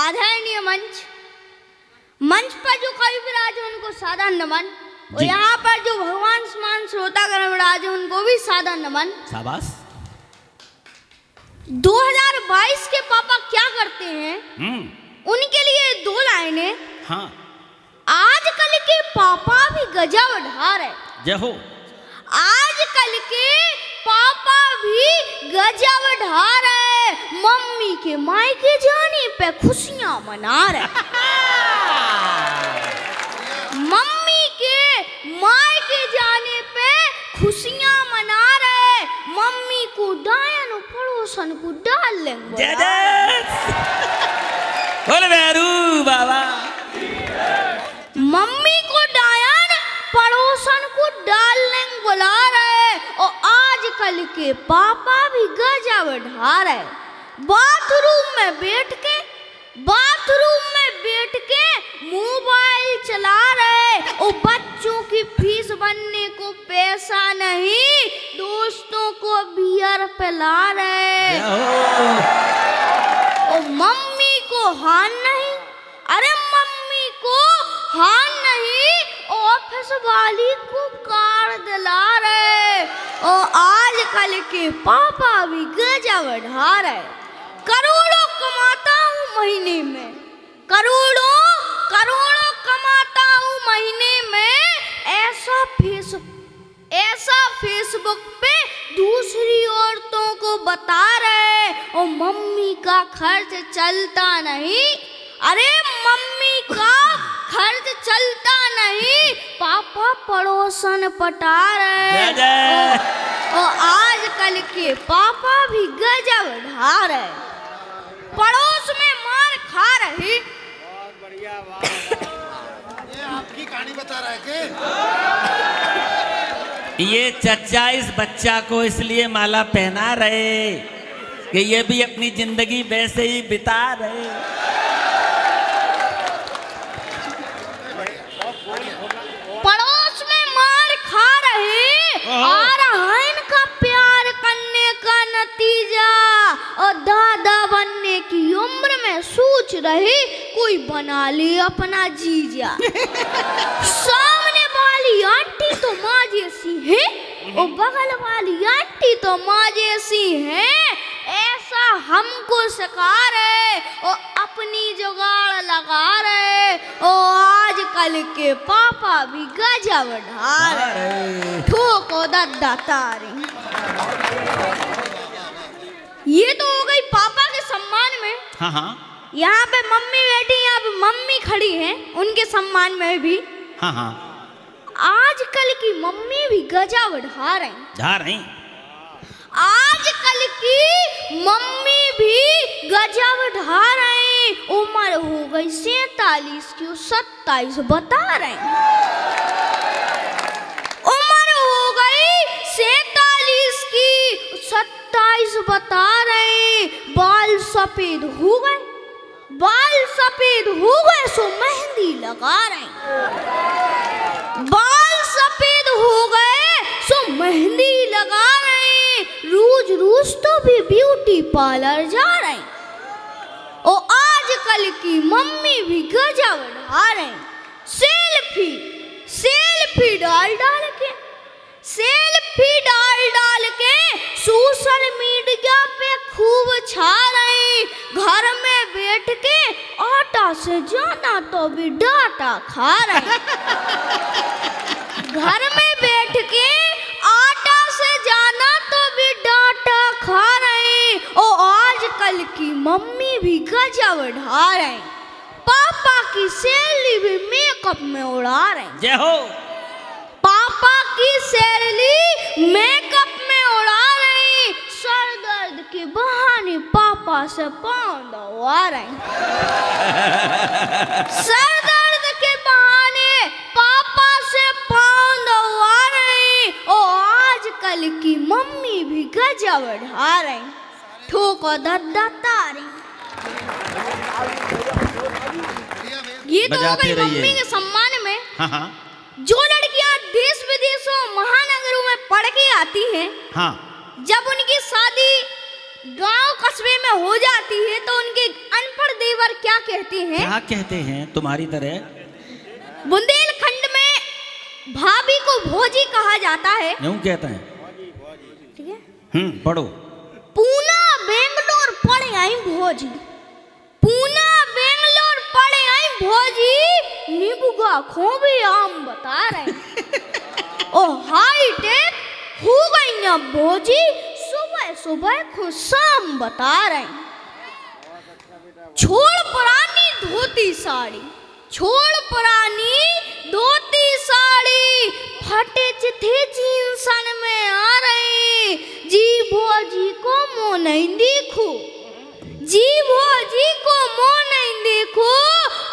आदरणीय मंच पर जो कवि विराज है उनको सादर नमन, और यहाँ पर जो भगवान समान श्रोतागण विराज है उनको भी सादर नमन। शाबाश। 2022 के पापा क्या करते हैं, उनके लिए 2 लाइनें। हाँ। आजकल के पापा भी गजब ढा रहे। जय हो। आजकल के पापा भी गजब ढा रहे, मम्मी के मायके जाने पे खुशियां मना रहे। मम्मी के मायके जाने पे खुशियां मना रहे, मम्मी को डायन पड़ोसन को डाल लेंगे। बोल भैरू बाबा। मम्मी को डायन पड़ोसन को डाल लेंगे बुला रहे, और आजकल के पापा भी गजब ढा रहे। बाथरूम में बैठ के मोबाइल चला रहे, और बच्चों की फीस बनने को पैसा नहीं, दोस्तों को बियर पिला रहे। और मम्मी को हान नहीं, अरे मम्मी को हान नहीं, ऑफिस वाली को कार दिला रहे। और आजकल के पापा भी गजब ढा रहे। करोड़ों कमाता हूँ महीने में, करोड़ों कमाता हूँ महीने में, ऐसा फेसबुक पे दूसरी औरतों को बता रहे, और मम्मी का खर्च चलता नहीं, अरे मम्मी का खर्च चलता नहीं, पापा पड़ोसन पटा रहे। और आजकल के पापा भी गजब ढा रहे, पड़ोस में मार खा रहे। बहुत बढ़िया ये आपकी कहानी बता रहा है कि ये चचा इस बच्चा को इसलिए माला पहना रहे कि ये भी अपनी जिंदगी वैसे ही बिता रहे। पड़ोस में मार खा रहे, आ रहा है इनका प्यार करने का नतीजा, और दादा बनने की उम्र में सोच रहे कोई बना ले अपना जीजा। सामने वाली आंटी तो माँ जैसी है, और बगल वाली आंटी तो माँ जैसी है, ऐसा हमको सिखा रहे, और अपनी जुगाड़ लगा रहे। और आजकल के पापा भी गजब ढा रहे, ठोको दद्दा तारी। ये तो हो गई पापा के सम्मान में। हाँ हाँ। यहाँ पे मम्मी बैठी, यहाँ पे मम्मी खड़ी हैं, उनके सम्मान में भी। हाँ हाँ। आजकल की मम्मी भी गजब ढा रही। आजकल की मम्मी भी गजब ढा रही। उम्र हो गई 47 की, 27 बता रहे। उम्र हो गई 47 की, 27 बता रहे। बाल सफेद हो गए, सो मेहंदी लगा रहे। बाल सफेद हो गए सो मेहंदी लगा रहे। रोज तो भी ब्यूटी पार्लर जा रहे। और आजकल की मम्मी भी गजब ढा रहे। सेल्फी डाल के सोशल मीडिया पे खूब छा रही। घर में बैठ के आटा से जाना तो भी डाटा खा रहे। घर में बैठ के आटा से जाना तो भी डाटा खा रहे। और आजकल की मम्मी भी गजब ढा रहे। पापा की सैलरी भी मेकअप में उड़ा रहे। जय हो। पापा की सैलरी मेकअप में उड़ा रही। सर दर्द के बहाने पापा से पाँव दबा रहे। सर दर्द के बहाने पापा से पाँव दबा रहे। और आजकल की मम्मी भी गजब ढा रही। ठोको दद्दा तारी। ये तो हो गई मम्मी के सम्मान में। हाँ हाँ। जो लड़कियां देश विदेशों महानगरों में पढ़ के आती हैं, हाँ, जब उनकी शादी गांव कस्बे में हो जाती है तो उनके अनपढ़ देवर क्या कहते हैं? क्या कहते हैं तुम्हारी तरह? बुंदेलखंड में भाभी को भोजी कहा जाता है। यूं कहते हैं। ठीक है, पढ़ो। पूना बेंगलोर पढ़े आई भोजी, पूना बेंगलोर पढ़े आई भोजी, नीबुगा खोबे आम बता रहे। ओ हाई टेक हो गई ना भोजी, सुबह सुबह खुद शाम बता रहे। छोड़ पुरानी धोती साड़ी, छोड़ पुरानी धोती साड़ी, फटे चिथे जींसन में आ रही, जी भोजी को मुंह नहीं देखो, जी भोजी को मुंह नहीं देखो,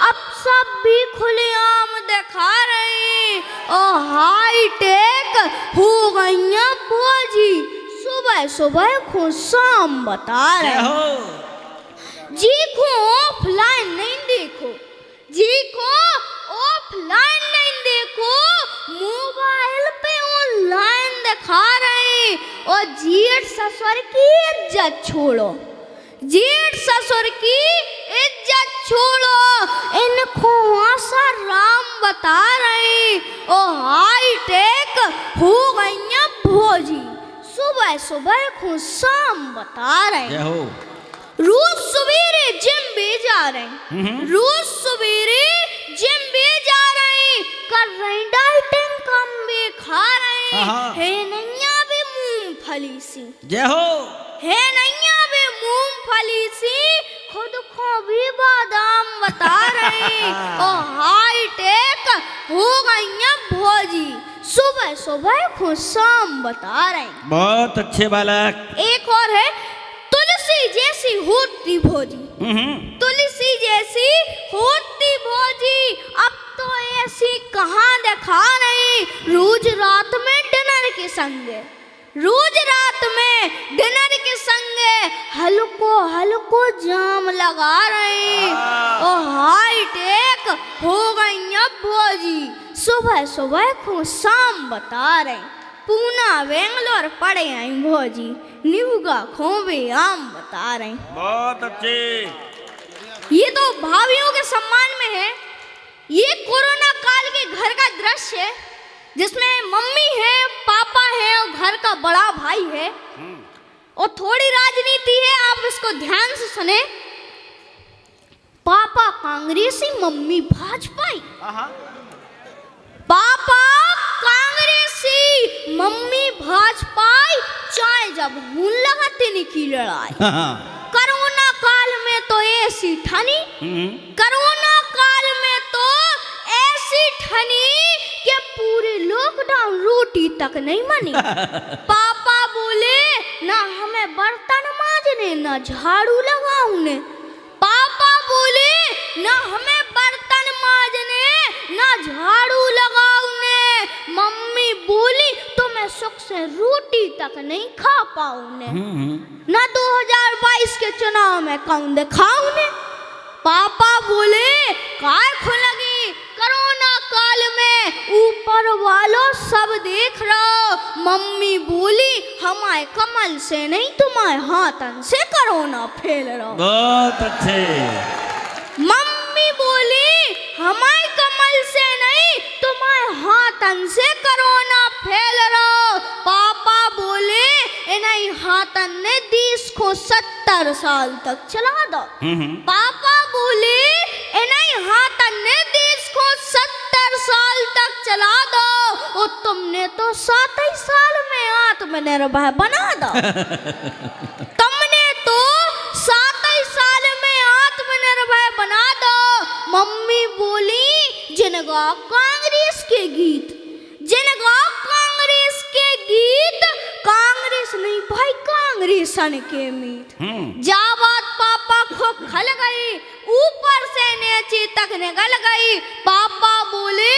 अब सब भी खुलेआम दिखा रहे। ओ हाई टेक हो गई भोजी, सुबह सुबह खुद शाम बता रहे। जी को ऑफलाइन नहीं देखो, जी को ऑफलाइन नहीं देखो, मोबाइल पे ऑनलाइन दिखा रहे। और जेठ ससुर की इज्जत छोड़ो, जेठ ससुर की इज्जत छोड़ो, इनको आशा राम बता रहे। ओ हाई टेक हो गई भोजी, सुबह सुबह खुद शाम बता रहे। रोज सवेरे जिम भी जा रहे, रोज सवेरे जिम भी जा रहे, कर रहे डाइटिंग, कम भी खा रहे। है नैया भी मूंगफली सी, जय हो। है नैया भी मूंगफली सी, खुद को भी बादाम बता रहे। ओ हाई टेक हो गई भोजी, सुबह सुबह खुद शाम बता रहे। बहुत अच्छे बालक। एक और है, तुलसी जैसी होती भोजी, तुलसी जैसी होती भोजी, अब तो ऐसी कहाँ दिखा नहीं। रोज रात में डिनर के संगे, रोज रात में डिनर के संगे हल्को हल्को जाम लगा रहे। ओ हाई टेक हो गई भोजी, सुबह सुबह खुद शाम बता रहे। पूना बेंगलोर पढ़े आई भोजी, नीबुगा खोबे आम बता रहे। बहुत अच्छे। ये तो भाभियों के सम्मान में है। ये कोरोना काल के घर का दृश्य है, जिसमें मम्मी है, पापा है और घर का बड़ा भाई है। और थोड़ी राजनीति है, आप इसको ध्यान से सुने। पापा कांग्रेसी, मम्मी भाजपाई। पापा कांग्रेसी, मम्मी भाजपाई, चाय जब खून लगाते की लड़ाई। कोरोना काल में तो ऐसी ठनी, कोरोना काल में तो ऐसी ठनी कि पूरे लॉकडाउन रोटी तक नहीं बनी। पापा बोले ना हमें बर्तन मांजने, ना झाड़ू लगाऊने। पापा बोले ना हमें बर्तन मांजने, ना झाड़ू लगाऊने। मम्मी बोली तो मैं सुख से रोटी तक नहीं खा पाऊने, ना 2022 के चुनाव में कौन दिखाऊने। पापा बोले काय खुलगी, कोरोना काल में ऊपर वालों सब देख रहा। मम्मी बोली हमारे कमल से नहीं, तुम्हारे हाथन से कोरोना फैल रहा। बहुत अच्छे। मम्मी बोली हमारे कमल से नहीं, तुम्हारे हाथन से कोरोना फैल रहा। पापा बोले इन्हीं हाथन ने देश को 70 साल तक चला दो। पापा बोले इन्हीं हाथन ने देश को 70 साल तक चला दो, और तुमने तो 7 ही साल में आत्मनिर्भर बना दो। तुमने तो 7 ही साल में आत्मनिर्भर बना दो। मम्मी बोली जिनगा कांग्रेस के गीत, जिनगा कांग्रेस के गीत, कांग्रेस नहीं भाई कांग्रेसन के मीत। जा बात पापा को खल गई, ऊपर से नीचे तक निकल गई। पापा बोले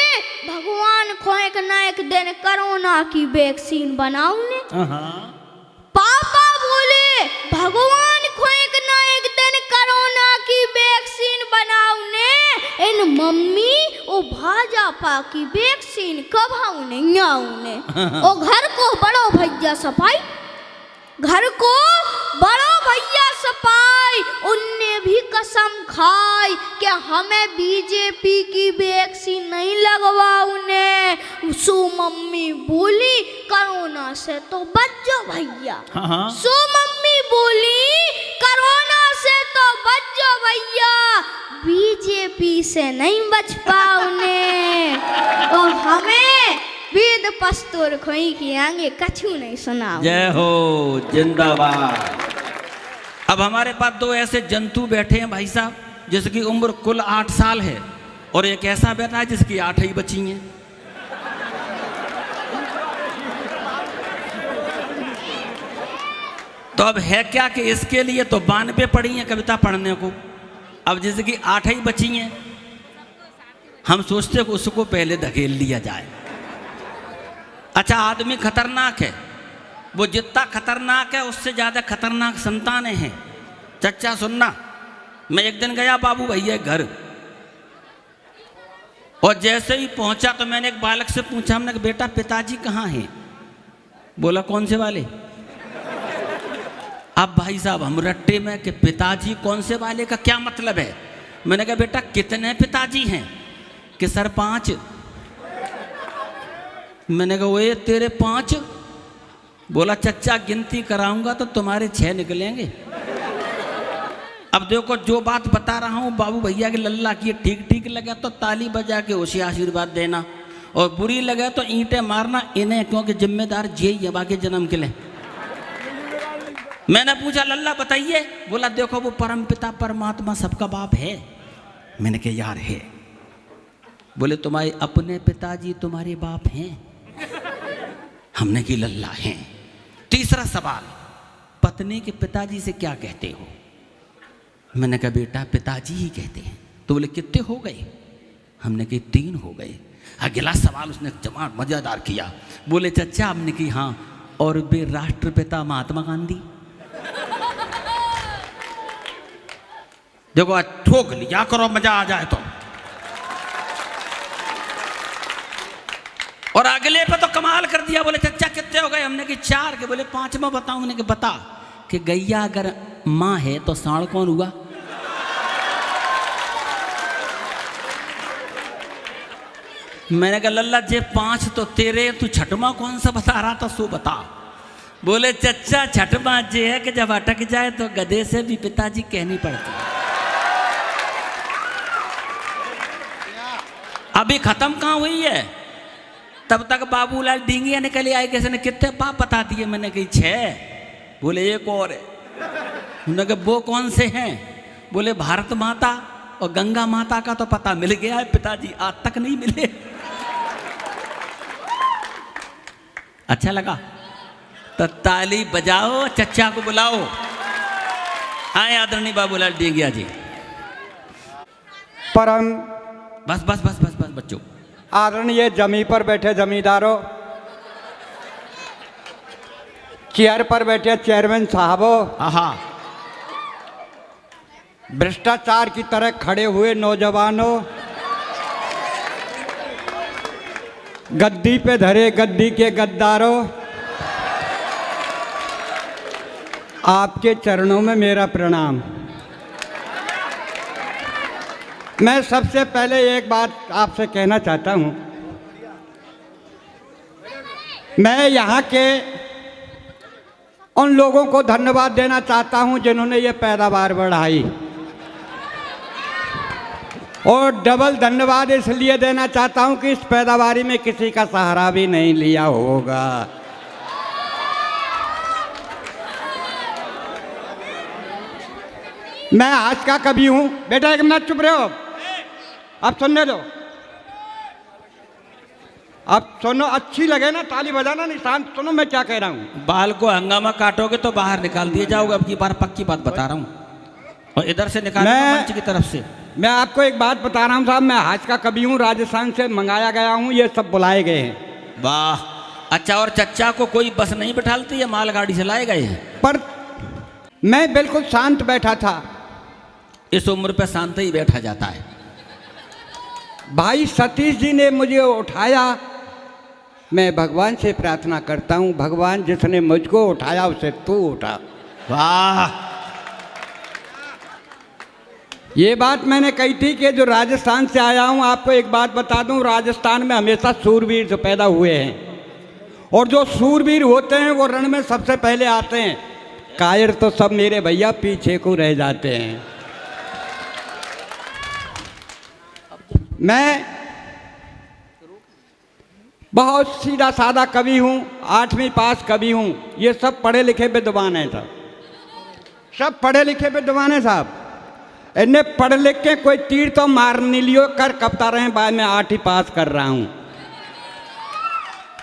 भगवान को एक ना एक दिन कोरोना की वैक्सीन बनाऊने। पापा बोले भगवान को एक ना एक दिन कोरोना की वैक्सीन बनाऊने। इन मम्मी ओ भाजपा की वैक्सीन कब आउने आउने। ओ घर को बड़ो भैया सफाई, घर को बड़ो भैया सपाई, उनने भी कसम खाई कि हमें बीजेपी की वैक्सीन नहीं लगवाऊने। सो मम्मी बोली कोरोना से तो बच जाओ भैया। हाँ। सो मम्मी बोली कोरोना से तो बच जाओ भैया, बीजेपी से नहीं बच पाऊने। और हमें वेद पस्तोर खोई की आगे कछु नहीं सुना। जय हो, जिंदाबाद। अब हमारे पास दो ऐसे जंतु बैठे हैं भाई साहब, जिसकी उम्र कुल 8 साल है, और एक ऐसा बैठा है जिसकी 8 ही बची हैं। तो अब है क्या कि इसके लिए तो 92 पढ़ी हैं कविता पढ़ने को, अब जिसकी 8 ही बची हैं, हम सोचते हैं कि उसको पहले धकेल लिया जाए। अच्छा, आदमी खतरनाक है, वो जितना खतरनाक है उससे ज़्यादा खतरनाक संतानें हैं। चच्चा सुनना, मैं एक दिन गया बाबू भैया घर, और जैसे ही पहुंचा तो मैंने एक बालक से पूछा, हमने कहा बेटा पिताजी कहाँ हैं? बोला कौन से वाले? अब भाई साहब हम रट्टे में कि पिताजी कौन से वाले का क्या मतलब है? मैंने कहा बेटा कितने पिताजी हैं? कि सर 5। मैंने कहा वो तेरे 5? बोला चच्चा गिनती कराऊंगा तो तुम्हारे 6 निकलेंगे। अब देखो जो बात बता रहा हूँ बाबू भैया के लल्ला की ठीक ठीक लगे तो ताली बजा के उसे आशीर्वाद देना, और बुरी लगे तो ईंटें मारना इन्हें, क्योंकि जिम्मेदार यही है बाकी जन्म के लिए। मैंने पूछा लल्ला बताइए? बोला देखो वो परम पिता परमात्मा सबका बाप है। मैंने कहा यार है। बोले तुम्हारे अपने पिताजी तुम्हारे बाप हैं? हमने की लल्ला हैं। तीसरा सवाल, पत्नी के पिताजी से क्या कहते हो? मैंने कहा बेटा पिताजी ही कहते हैं। तो बोले कितने हो गए? हमने कहा 3 हो गए। अगला सवाल उसने जवाब मजेदार किया, बोले चच्चा हमने की हाँ, और वे राष्ट्रपिता महात्मा गांधी? देखो ठोक लिया करो, मजा आ जाए तो। और अगले पे तो कमाल कर दिया, बोले चच्चा कितने हो गए? हमने कि 4 के। बोले 5वां बताऊं? हमने कि बता। कि गैया अगर माँ है तो साढ़ कौन हुआ? मैंने कहा लल्ला जे 5 तो तेरे, तू छठवां कौन सा बता रहा था सो बता। बोले चच्चा छठवां जे है कि जब अटक जाए तो गधे से भी पिताजी कहनी पड़ती है। अभी खत्म कहाँ हुई है, तब तक बाबूलाल डींगिया निकले आए, किसी ने कितने पाप बता दिए? मैंने कही 6। बोले एक और है। उन्होंने कहा वो कौन से हैं? बोले भारत माता और गंगा माता का तो पता मिल गया है, पिताजी आज तक नहीं मिले। अच्छा लगा तो ताली बजाओ, चच्चा को बुलाओ। आए आदरणीय बाबूलाल डींगिया जी। परम बस बस बस बस बस बच्चों। आदरणीय जमी पर बैठे जमींदारों, चेयर पर बैठे चेयरमैन साहबों, आहा, भ्रष्टाचार की तरह खड़े हुए नौजवानों, गद्दी पे धरे गद्दी के गद्दारों, आपके चरणों में मेरा प्रणाम। मैं सबसे पहले एक बात आपसे कहना चाहता हूँ। मैं यहाँ के उन लोगों को धन्यवाद देना चाहता हूँ जिन्होंने ये पैदावार बढ़ाई, और डबल धन्यवाद इसलिए देना चाहता हूँ कि इस पैदावारी में किसी का सहारा भी नहीं लिया होगा। मैं आज का कवि हूँ। बेटा एक मिनट चुप रहे हो, अब सुनने दो। अब सुनो, अच्छी लगे ना ताली बजाना, नहीं शांत सुनो मैं क्या कह रहा हूँ। बाल को हंगामा काटोगे तो बाहर निकाल दिए जाओगे। अब की बार पक्की बात बता रहा हूँ, और इधर से निकाल मंच की तरफ से। मैं आपको एक बात बता रहा हूँ साहब, मैं आज का कवि हूँ, राजस्थान से मंगाया गया हूँ, ये सब बुलाए गए हैं। वाह, अच्छा। और चच्चा को कोई बस नहीं बैठालती है, मालगाड़ी से लाए गए हैं? पर मैं बिल्कुल शांत बैठा था। इस उम्र पे शांत ही बैठा जाता है। भाई सतीश जी ने मुझे उठाया, मैं भगवान से प्रार्थना करता हूँ, भगवान जिसने मुझको उठाया उसे तू उठा। वाह, ये बात मैंने कही थी कि जो राजस्थान से आया हूँ, आपको एक बात बता दूँ, राजस्थान में हमेशा सूरवीर जो पैदा हुए हैं, और जो सूरवीर होते हैं वो रण में सबसे पहले आते हैं। कायर तो सब मेरे भैया पीछे को रह जाते हैं। मैं बहुत सीधा साधा कवि हूँ, 8वीं पास कवि हूँ। ये सब पढ़े लिखे विद्वान हैं साहब, सब पढ़े लिखे विद्वान हैं साहब। इन्हें पढ़ लिख के कोई तीर तो मार नहीं लियो कर कपता रहे बाद में 8 ही पास कर रहा हूँ।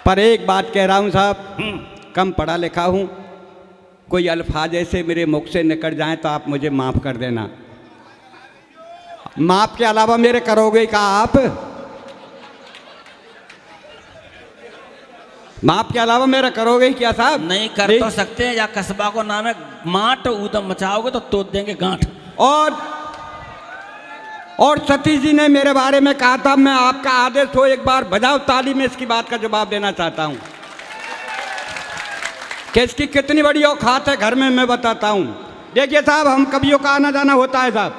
पर एक बात कह रहा हूँ साहब, कम पढ़ा लिखा हूँ, कोई अल्फाज ऐसे मेरे मुख से निकल जाएं तो आप मुझे माफ़ कर देना। माफ़ के अलावा मेरे करोगे क्या आप? माफ़ के अलावा मेरा करोगे क्या साहब? नहीं कर तो सकते हैं, या कस्बा को नाम है माट, ऊधम मचाओगे तो तोड़ देंगे गांठ। और सतीश जी ने मेरे बारे में कहा था, मैं आपका आदेश हो एक बार बजाओ ताली में इसकी बात का जवाब देना चाहता हूं कि इसकी कितनी बड़ी औकात है घर में, मैं बताता हूं। देखिए साहब, हम कवियों का आना जाना होता है साहब।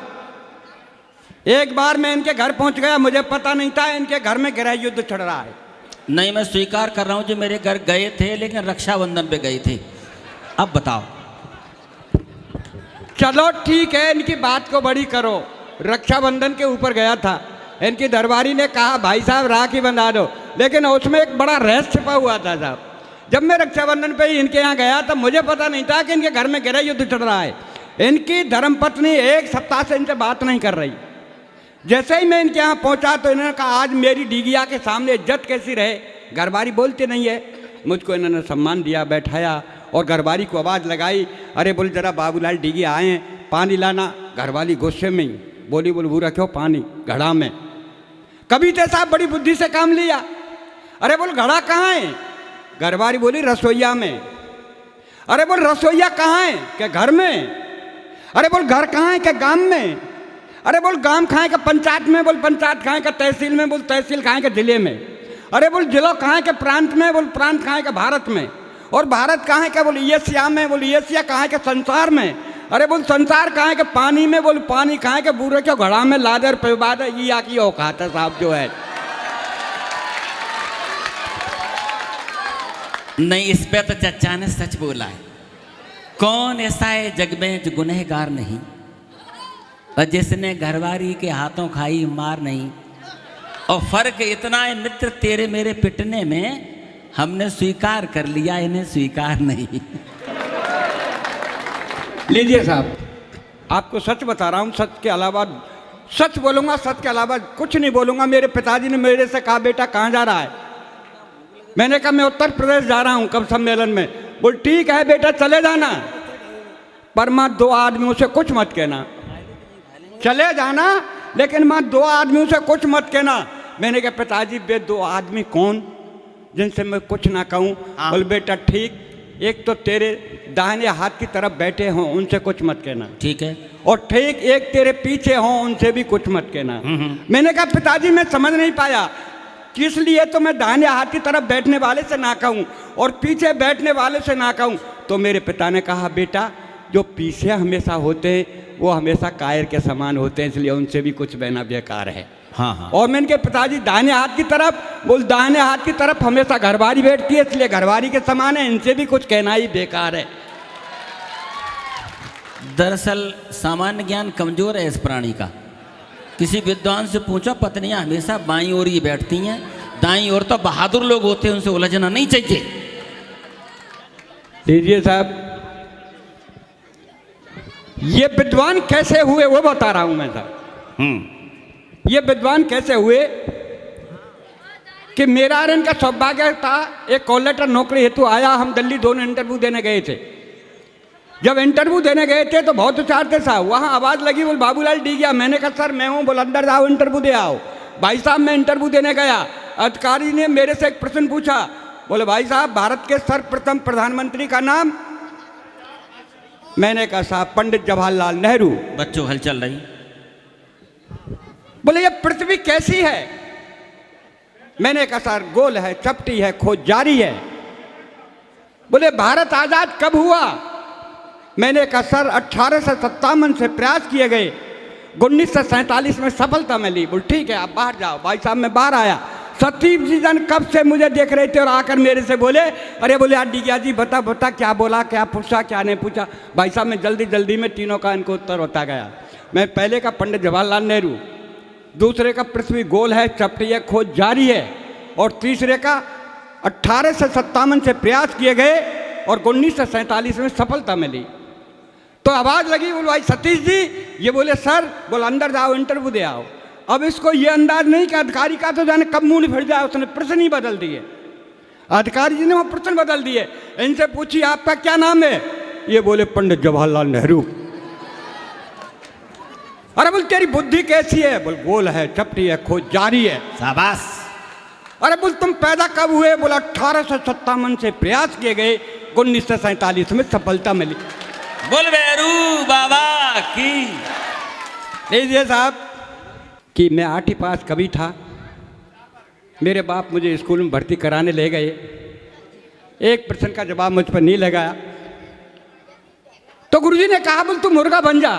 एक बार मैं इनके घर पहुंच गया, मुझे पता नहीं था इनके घर में गृह युद्ध चढ़ रहा है। नहीं, मैं स्वीकार कर रहा हूं जो मेरे घर गए थे, लेकिन रक्षाबंधन पे गए थे। अब बताओ। चलो ठीक है, इनकी बात को बड़ी करो। रक्षाबंधन के ऊपर गया था, इनकी दरबारी ने कहा भाई साहब राखी बंधा दो, लेकिन उसमें एक बड़ा रहस्य छिपा हुआ था साहब। जब मैं रक्षाबंधन पे इनके यहाँ गया तब मुझे पता नहीं था कि इनके घर में गृह युद्ध चल रहा है। इनकी धर्मपत्नी 1 सप्ताह से इनसे बात नहीं कर रही। जैसे ही मैं इनके यहाँ पहुँचा तो इन्होंने कहा आज मेरी डीगिया के सामने इज्जत कैसी रहे। घरबारी बोलते नहीं है, मुझको इन्होंने सम्मान दिया, बैठाया और घरबारी को आवाज़ लगाई, अरे बोल जरा बाबूलाल डीगी आए हैं, पानी लाना। घरवाली गुस्से में ही बोली, बोल बुरा क्यों, पानी घड़ा में। कभी तो साहब बड़ी बुद्धि से काम लिया, अरे बोल घड़ा कहाँ है? घरवाली बोली रसोईया में। अरे बोल रसोईया कहाँ है? क्या घर में। अरे बोल घर कहाँ है? क्या गांव में। अरे बोल गांव कहाँ है? क्या पंचायत में। बोल पंचायत कहाँ है? क्या तहसील में। बोल तहसील कहाँ है? क्या जिले में। अरे बोल जिला कहाँ है? क्या प्रांत में। बोल प्रांत कहाँ है? क्या भारत में। और भारत कहाँ है? क्या बोल एशिया में। बोल एशिया कहाँ है? क्या संसार में। अरे बोल संसार कहाँ है? क्या पानी में। बोल पानी कहाँ है? क्या बूढ़े क्यों घड़ा में लादर पैबाद है। ये आकी औकात है साहब जो है। नहीं, इस पे तो चचा ने सच बोला है। कौन ऐसा है जग में जो गुनहगार नहीं, और जिसने घरवारी के हाथों खाई मार नहीं। और फर्क इतना है मित्र तेरे मेरे पिटने में, हमने स्वीकार कर लिया, इन्हें स्वीकार नहीं। लीजिए साहब, आपको सच बता रहा हूँ, सच के अलावा सच बोलूँगा, सच के अलावा कुछ नहीं बोलूँगा। मेरे पिताजी ने मेरे से कहा बेटा कहाँ जा रहा है। मैंने कहा मैं उत्तर प्रदेश जा रहा हूँ कब सम्मेलन में। बोल ठीक है बेटा चले जाना, पर माँ 2 आदमियों से कुछ मत कहना। चले जाना लेकिन माँ 2 आदमियों से कुछ मत कहना। मैंने कहा पिताजी वे 2 आदमी कौन जिनसे मैं कुछ ना कहूँ। बोल बेटा ठीक, एक तो तेरे दाहिने हाथ की तरफ बैठे हों उनसे कुछ मत कहना, ठीक है। और ठीक एक तेरे पीछे हों उनसे भी कुछ मत कहना। मैंने कहा पिताजी मैं समझ नहीं पाया, किस लिए तो मैं दाहिने हाथ की तरफ बैठने वाले से ना कहूँ और पीछे बैठने वाले से ना कहूँ। तो मेरे पिता ने कहा बेटा जो पीछे हमेशा होते हैं वो हमेशा कायर के समान होते हैं, इसलिए उनसे भी कुछ बहना बेकार है। हाँ हाँ। और मैंने कहा पिताजी दाहिने हाथ की तरफ। बोल दाहिने हाथ की तरफ हमेशा घरवारी बैठती है, इसलिए घरवारी के समान है, इनसे भी कुछ कहना ही बेकार है। दरअसल सामान्य ज्ञान कमजोर है इस प्राणी का। किसी विद्वान से पूछो, पत्नियां हमेशा बाईं ओर ही बैठती हैं, दाईं ओर तो बहादुर लोग होते हैं, उनसे उलझना नहीं चाहिए। लीजिए साहब, ये विद्वान कैसे हुए वो बता रहा हूं मैं साहब। ये विद्वान कैसे हुए कि मेरा और इनका सौभाग्य था, एक कॉल लेटर नौकरी हेतु आया। हम दिल्ली दोनों इंटरव्यू देने गए थे। जब इंटरव्यू देने गए थे तो बहुत विचार थे साहब। वहाँ आवाज़ लगी, बोल बाबूलाल डी गया। मैंने कहा सर मैं हूँ। बोल अंदर जाओ इंटरव्यू दे आओ। भाई साहब मैं इंटरव्यू देने गया, अधिकारी ने मेरे से एक प्रश्न पूछा। बोले भाई साहब भारत के सर्वप्रथम प्रधानमंत्री का नाम। मैंने कहा साहब पंडित जवाहरलाल नेहरू। बच्चों हलचल रही। बोले ये पृथ्वी कैसी है। मैंने कहा सर गोल है, चपटी है, खोज जारी है। बोले भारत आजाद कब हुआ? मैंने कहा सर 1857 से प्रयास किए गए, 1947 में सफलता मिली। बोल ठीक है आप बाहर जाओ। भाई साहब मैं बाहर आया, सतीश जी जन कब से मुझे देख रहे थे और आकर मेरे से बोले, अरे बोले आडिग्या जी बता बता क्या बोला, क्या पूछा, क्या नहीं पूछा। भाई साहब मैं जल्दी जल्दी में तीनों का इनको उत्तर होता गया। मैं पहले का पंडित जवाहरलाल नेहरू, दूसरे का पृथ्वी गोल है, चपटी है, खोज जारी है, और तीसरे का 1857 से प्रयास किए गए और 1947 में सफलता मिली। तो आवाज़ लगी, बोल भाई सतीश जी, ये बोले सर, बोल अंदर जाओ इंटरव्यू दे आओ। अब इसको ये अंदाज नहीं कि अधिकारी का तो जाने कब मुंह फट जाए, उसने प्रश्न ही बदल दिए। अधिकारी जी ने वो प्रश्न बदल दिए। इनसे पूछिए आपका क्या नाम है? ये बोले पंडित जवाहरलाल नेहरू। अरे बोल तेरी बुद्धि कैसी है? बोल गोल है, चपटी है, खोज जारी है। शाबाश। अरे बोल तुम पैदा कब हुए? बोला 1857 से प्रयास किए गए, 1947 में सफलता मिली। बोल भैरू बाबा की। लीजिए साहब कि मैं 8वीं पास कभी था, मेरे बाप मुझे स्कूल में भर्ती कराने ले गए, एक प्रश्न का जवाब मुझ पर नहीं लगाया, तो गुरुजी ने कहा बोल तू मुर्गा बन जा।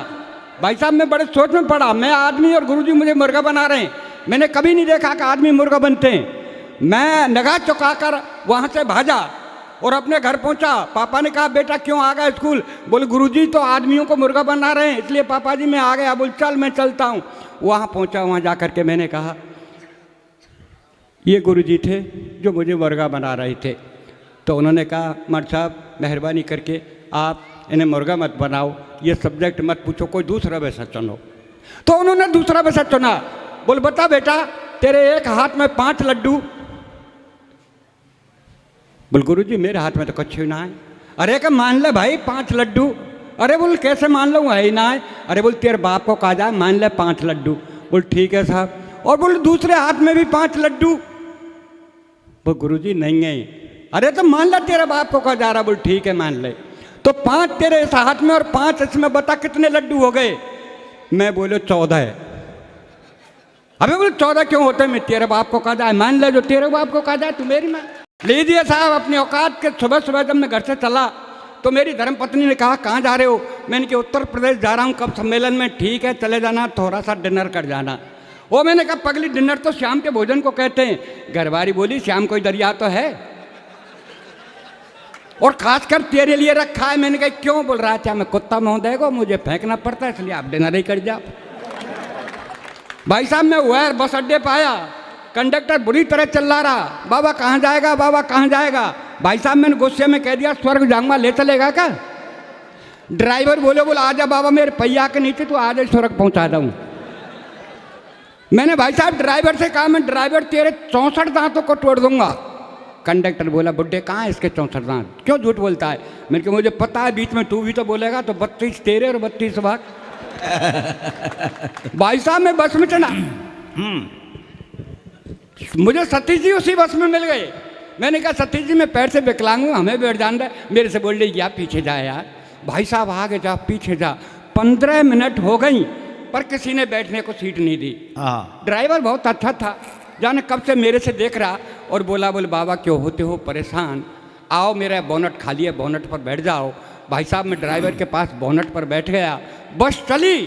भाई साहब मैं बड़े सोच में पड़ा, मैं आदमी और गुरुजी मुझे मुर्गा बना रहे हैं। मैंने कभी नहीं देखा कि आदमी मुर्गा बनते हैं। मैं निगाह चुकाकर वहाँ से भाजा और अपने घर पहुँचा। पापा ने कहा बेटा क्यों आ गया स्कूल? बोले गुरुजी तो आदमियों को मुर्गा बना रहे हैं, इसलिए पापा जी मैं आ गया। बोल चल मैं चलता हूँ। वहाँ पहुँचा, वहाँ जा कर के मैंने कहा ये गुरुजी थे जो मुझे मुर्गा बना रहे थे। तो उन्होंने कहा मर्द साहब मेहरबानी करके आप इन्हें मुर्गा मत बनाओ, ये सब्जेक्ट मत पूछो, कोई दूसरा विषय चुनो। तो उन्होंने दूसरा विषय चुना। बोल बता बेटा तेरे एक हाथ में 5 लड्डू। बोल गुरुजी मेरे हाथ में तो कुछ ही ना है। अरे क्या मान ले भाई 5 लड्डू। अरे बोल कैसे मान लूँ, है ही ना है। अरे बोल तेरे बाप को कहा जाए मान ले 5 लड्डू। बोल ठीक है साहब। और बोल दूसरे हाथ में भी 5 लड्डू। बोल गुरुजी नहीं है। अरे तो मान ले तेरे बाप को कहा जा रहा। बोल ठीक है मान ले। तो 5 तेरे इस हाथ में और 5 इसमें, बता कितने लड्डू हो गए? मैं बोले 14। अबे बोले 14 क्यों होते? मैं तेरे बाप को कहा जाए मान ले, जो तेरे बाप को कहा जाए तू मेरी मान। लीजिए साहब अपनी औकात के। सुबह सुबह जब मैं घर से चला तो मेरी धर्मपत्नी ने कहा कहाँ जा रहे हो? मैंने कहा उत्तर प्रदेश जा रहा हूँ। कब सम्मेलन में? ठीक है चले जाना, थोड़ा सा डिनर कर जाना। वो मैंने कहा पगली डिनर तो शाम के भोजन को कहते हैं। घरवाली बोली शाम कोई दरिया तो है और खासकर तेरे लिए रखा है। मैंने कहा क्यों? बोल रहा क्या मैं कुत्ता महोदय को मुझे फेंकना पड़ता है इसलिए आप डिनर ही कर जाओ। भाई साहब मैं वायर बस अड्डे पे आया, कंडक्टर बुरी तरह चिल्ला रहा, बाबा कहाँ जाएगा, बाबा कहाँ जाएगा। भाई साहब मैंने गुस्से में कह दिया स्वर्ग जाऊंगा, ले चलेगा क्या? ड्राइवर बोले आजा बाबा मेरे पहिया के नीचे तो आज स्वर्ग पहुंचा दूँ। मैंने भाई साहब ड्राइवर से कहा मैं ड्राइवर तेरे 64 दांतों को तोड़ दूंगा। कंडक्टर बोला बुड्ढे कहाँ है इसके 64 दांत, क्यों झूठ बोलता है? मैंने कहा मुझे पता है बीच में तू भी तो बोलेगा, तो 32 तेरे और 32 भाग। भाई साहब मैं बस में चला, मुझे सतीश जी उसी बस में मिल गए। मैंने कहा सतीश जी मैं पैर से विकलांग हूँ, हमें बैठ जान रहा है। मेरे से बोल रही आप पीछे जाए यार। भाई साहब आगे जा पीछे जा। 15 मिनट हो गई पर किसी ने बैठने को सीट नहीं दी। ड्राइवर बहुत अच्छा था, जाने कब से मेरे से देख रहा और बोला बाबा क्यों होते हो परेशान, आओ मेरा बोनट खाली है, बोनट पर बैठ जाओ। भाई साहब मैं ड्राइवर के पास बोनट पर बैठ गया। बस चली,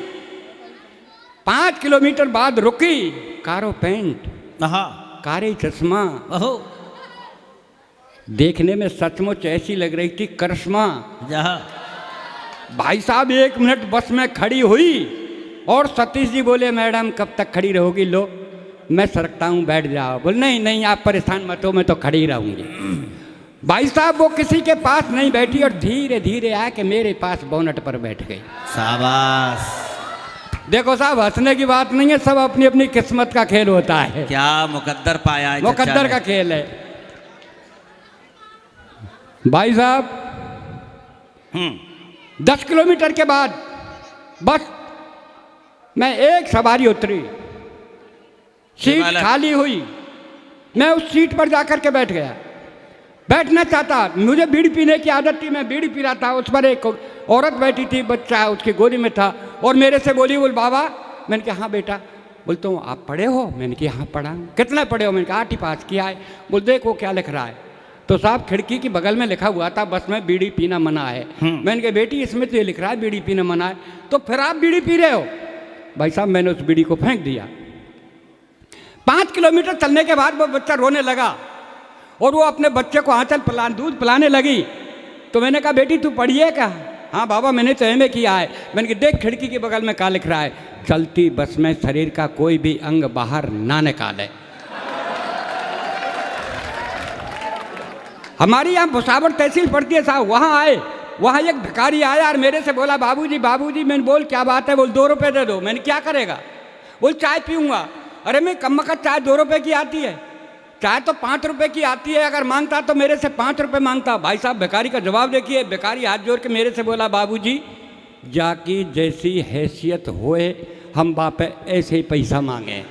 5 किलोमीटर बाद रुकी। कारो पेंट, कारे चश्मा, देखने में सचमुच ऐसी लग रही थी करिश्मा। भाई साहब 1 मिनट बस में खड़ी हुई और सतीश जी बोले मैडम कब तक खड़ी रहोगी? लो मैं सरकता हूँ बैठ जाओ। बोल नहीं नहीं आप परेशान मत हो, मैं तो खड़ी रहूँगी। भाई साहब वो किसी के पास नहीं बैठी और धीरे धीरे आके मेरे पास बोनट पर बैठ गई। शाबाश। देखो साहब हंसने की बात नहीं है, सब अपनी अपनी किस्मत का खेल होता है। क्या मुकद्दर पाया है, मुकद्दर का खेल है। भाई साहब 10 किलोमीटर के बाद बस मैं एक सवारी उतरी, सीट खाली हुई, मैं उस सीट पर जाकर के बैठ गया। बैठना चाहता, मुझे बीड़ी पीने की आदत थी, मैं बीड़ी पी रहा था। उस पर एक औरत बैठी थी, बच्चा उसकी गोदी में था और मेरे से बोली बोल बाबा। मैंने कहा हाँ बेटा। बोलते हो आप पढ़े हो? मैंने कहा हाँ पढ़ा हूँ। कितना पढ़े हो? मैंने कहा 8वीं पास किया है। बोल देखो क्या लिख रहा है। तो साहब खिड़की की बगल में लिखा हुआ था बस में बीड़ी पीना मना है। मैंने कहा बेटी इसमें तो ये लिख रहा है बीड़ी पीना मना है, तो फिर आप बीड़ी पी रहे हो? भाई साहब मैंने उस बीड़ी को फेंक दिया। 5 किलोमीटर चलने के बाद वो बच्चा रोने लगा और वो अपने बच्चे को आंचल दूध पिलाने लगी। तो मैंने कहा बेटी तू पढ़िए क्या? हाँ बाबा मैंने तो एमए किया है। मैंने कहा देख खिड़की के बगल में क्या लिख रहा है, चलती बस में शरीर का कोई भी अंग बाहर ना निकाले। हमारी यहाँ भुसावल तहसील पड़ती है साहब, वहाँ आए, वहाँ एक भिखारी आया और मेरे से बोला बाबूजी बाबूजी। मैंने बोल क्या बात है? बोल 2 रुपये दे दो। मैंने क्या करेगा? बोल चाय पीऊँगा। अरे मैं कम्मकत चाय 2 रुपये की आती है, चाय तो 5 रुपये की आती है। अगर मांगता तो मेरे से 5 रुपये मांगता। भाई साहब भिखारी का जवाब देखिए। भिखारी हाथ जोड़ के मेरे से बोला बाबूजी जाकी जैसी हैसियत होए हम बापे ऐसे ही पैसा मांगे।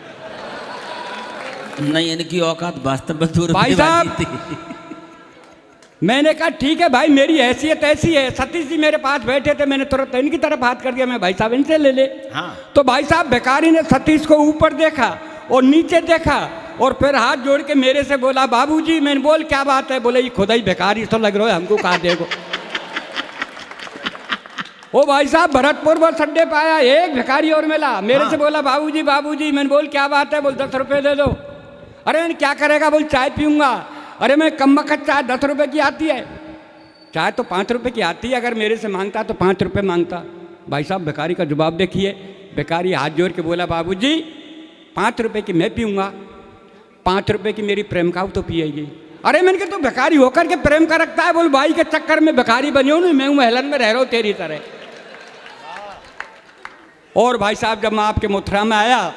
नहीं इनकी औकात वास्तव में दूर भाई साहब मैंने कहा ठीक है भाई मेरी हैसियत ऐसी है। सतीश जी मेरे पास बैठे थे, मैंने तुरंत इनकी तरफ हाथ कर दिया, मैं भाई साहब इनसे ले ले। हाँ। तो भाई साहब भिखारी ने सतीश को ऊपर देखा और नीचे देखा और फिर हाथ जोड़ के मेरे से बोला बाबूजी। मैंने बोल क्या बात है? बोले ये खुदा ही भिखारी तो लग रहा है हमको, कहा देखो। ओ भाई साहब भरतपुर बस अड्डे पाया एक भिखारी और मिला, मेरे से बोला बाबूजी बाबूजी। मैंने बोल क्या बात है? बोल 10 रुपये दे दो। अरे मैंने क्या करेगा? बोल चाय पीऊँगा। अरे मैं कम्मकत चाय 10 रुपये की आती है, चाय तो 5 रुपये की आती है। अगर मेरे से मांगता तो 5 रुपये मांगता। भाई साहब भिखारी का जवाब देखिए। भिखारी हाथ जोड़ के बोला बाबूजी 5 रुपये की मैं पीऊँगा, 5 रुपये की मेरी प्रेमकाऊ तो पिएगी। अरे मैंने कहा तो भिखारी होकर के प्रेम का रखता है? बोल भाई के चक्कर में भिखारी बनी हूँ, मैं महलन में रह रहा हूँ तेरी तरह। और भाई साहब जब मैं आपके मथुरा में आया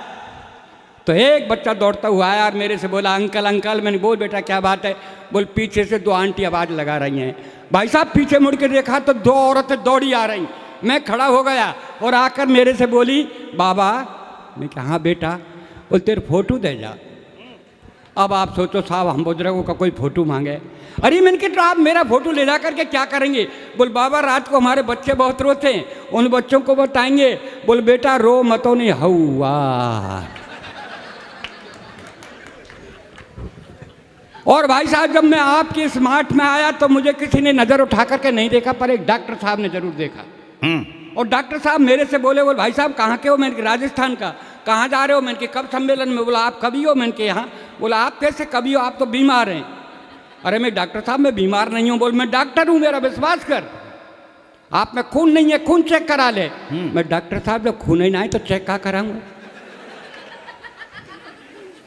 तो एक बच्चा दौड़ता हुआ आया और मेरे से बोला अंकल अंकल। मैंने बोल बेटा क्या बात है? बोल पीछे से 2 आंटी आवाज़ लगा रही हैं। भाई साहब पीछे मुड़ के देखा तो 2 औरतें दौड़ी आ रही। मैं खड़ा हो गया और आकर मेरे से बोली बाबा। मैं कहा हाँ बेटा। बोल तेरे फोटो दे जा। अब आप सोचो साहब हम बुजुर्गों का कोई फ़ोटो मांगे। अरे मैंने कहा तो आप मेरा फ़ोटो ले जा करके क्या करेंगे? बोल बाबा रात को हमारे बच्चे बहुत रोते हैं, उन बच्चों को बताएंगे। बोल बेटा रो मतो नहीं हवा। और भाई साहब जब मैं आपकी स्मार्ट में आया तो मुझे किसी ने नज़र उठा करके नहीं देखा, पर एक डॉक्टर साहब ने जरूर देखा। और डॉक्टर साहब मेरे से बोले बोल भाई साहब कहाँ के हो? मैंने राजस्थान का। कहाँ जा रहे हो? मैंने कब सम्मेलन में? बोला आप कभी हो? मैंने के यहाँ। बोला आप कैसे कभी हो? आप तो बीमार हैं। अरे मैं डॉक्टर साहब मैं बीमार नहीं हूँ। बोल मैं डॉक्टर हूँ, मेरा विश्वास कर। आप में खून नहीं है, खून चेक करा ले। मैं डॉक्टर साहब जब खून ही ना है तो चेक क्या कराऊंगा?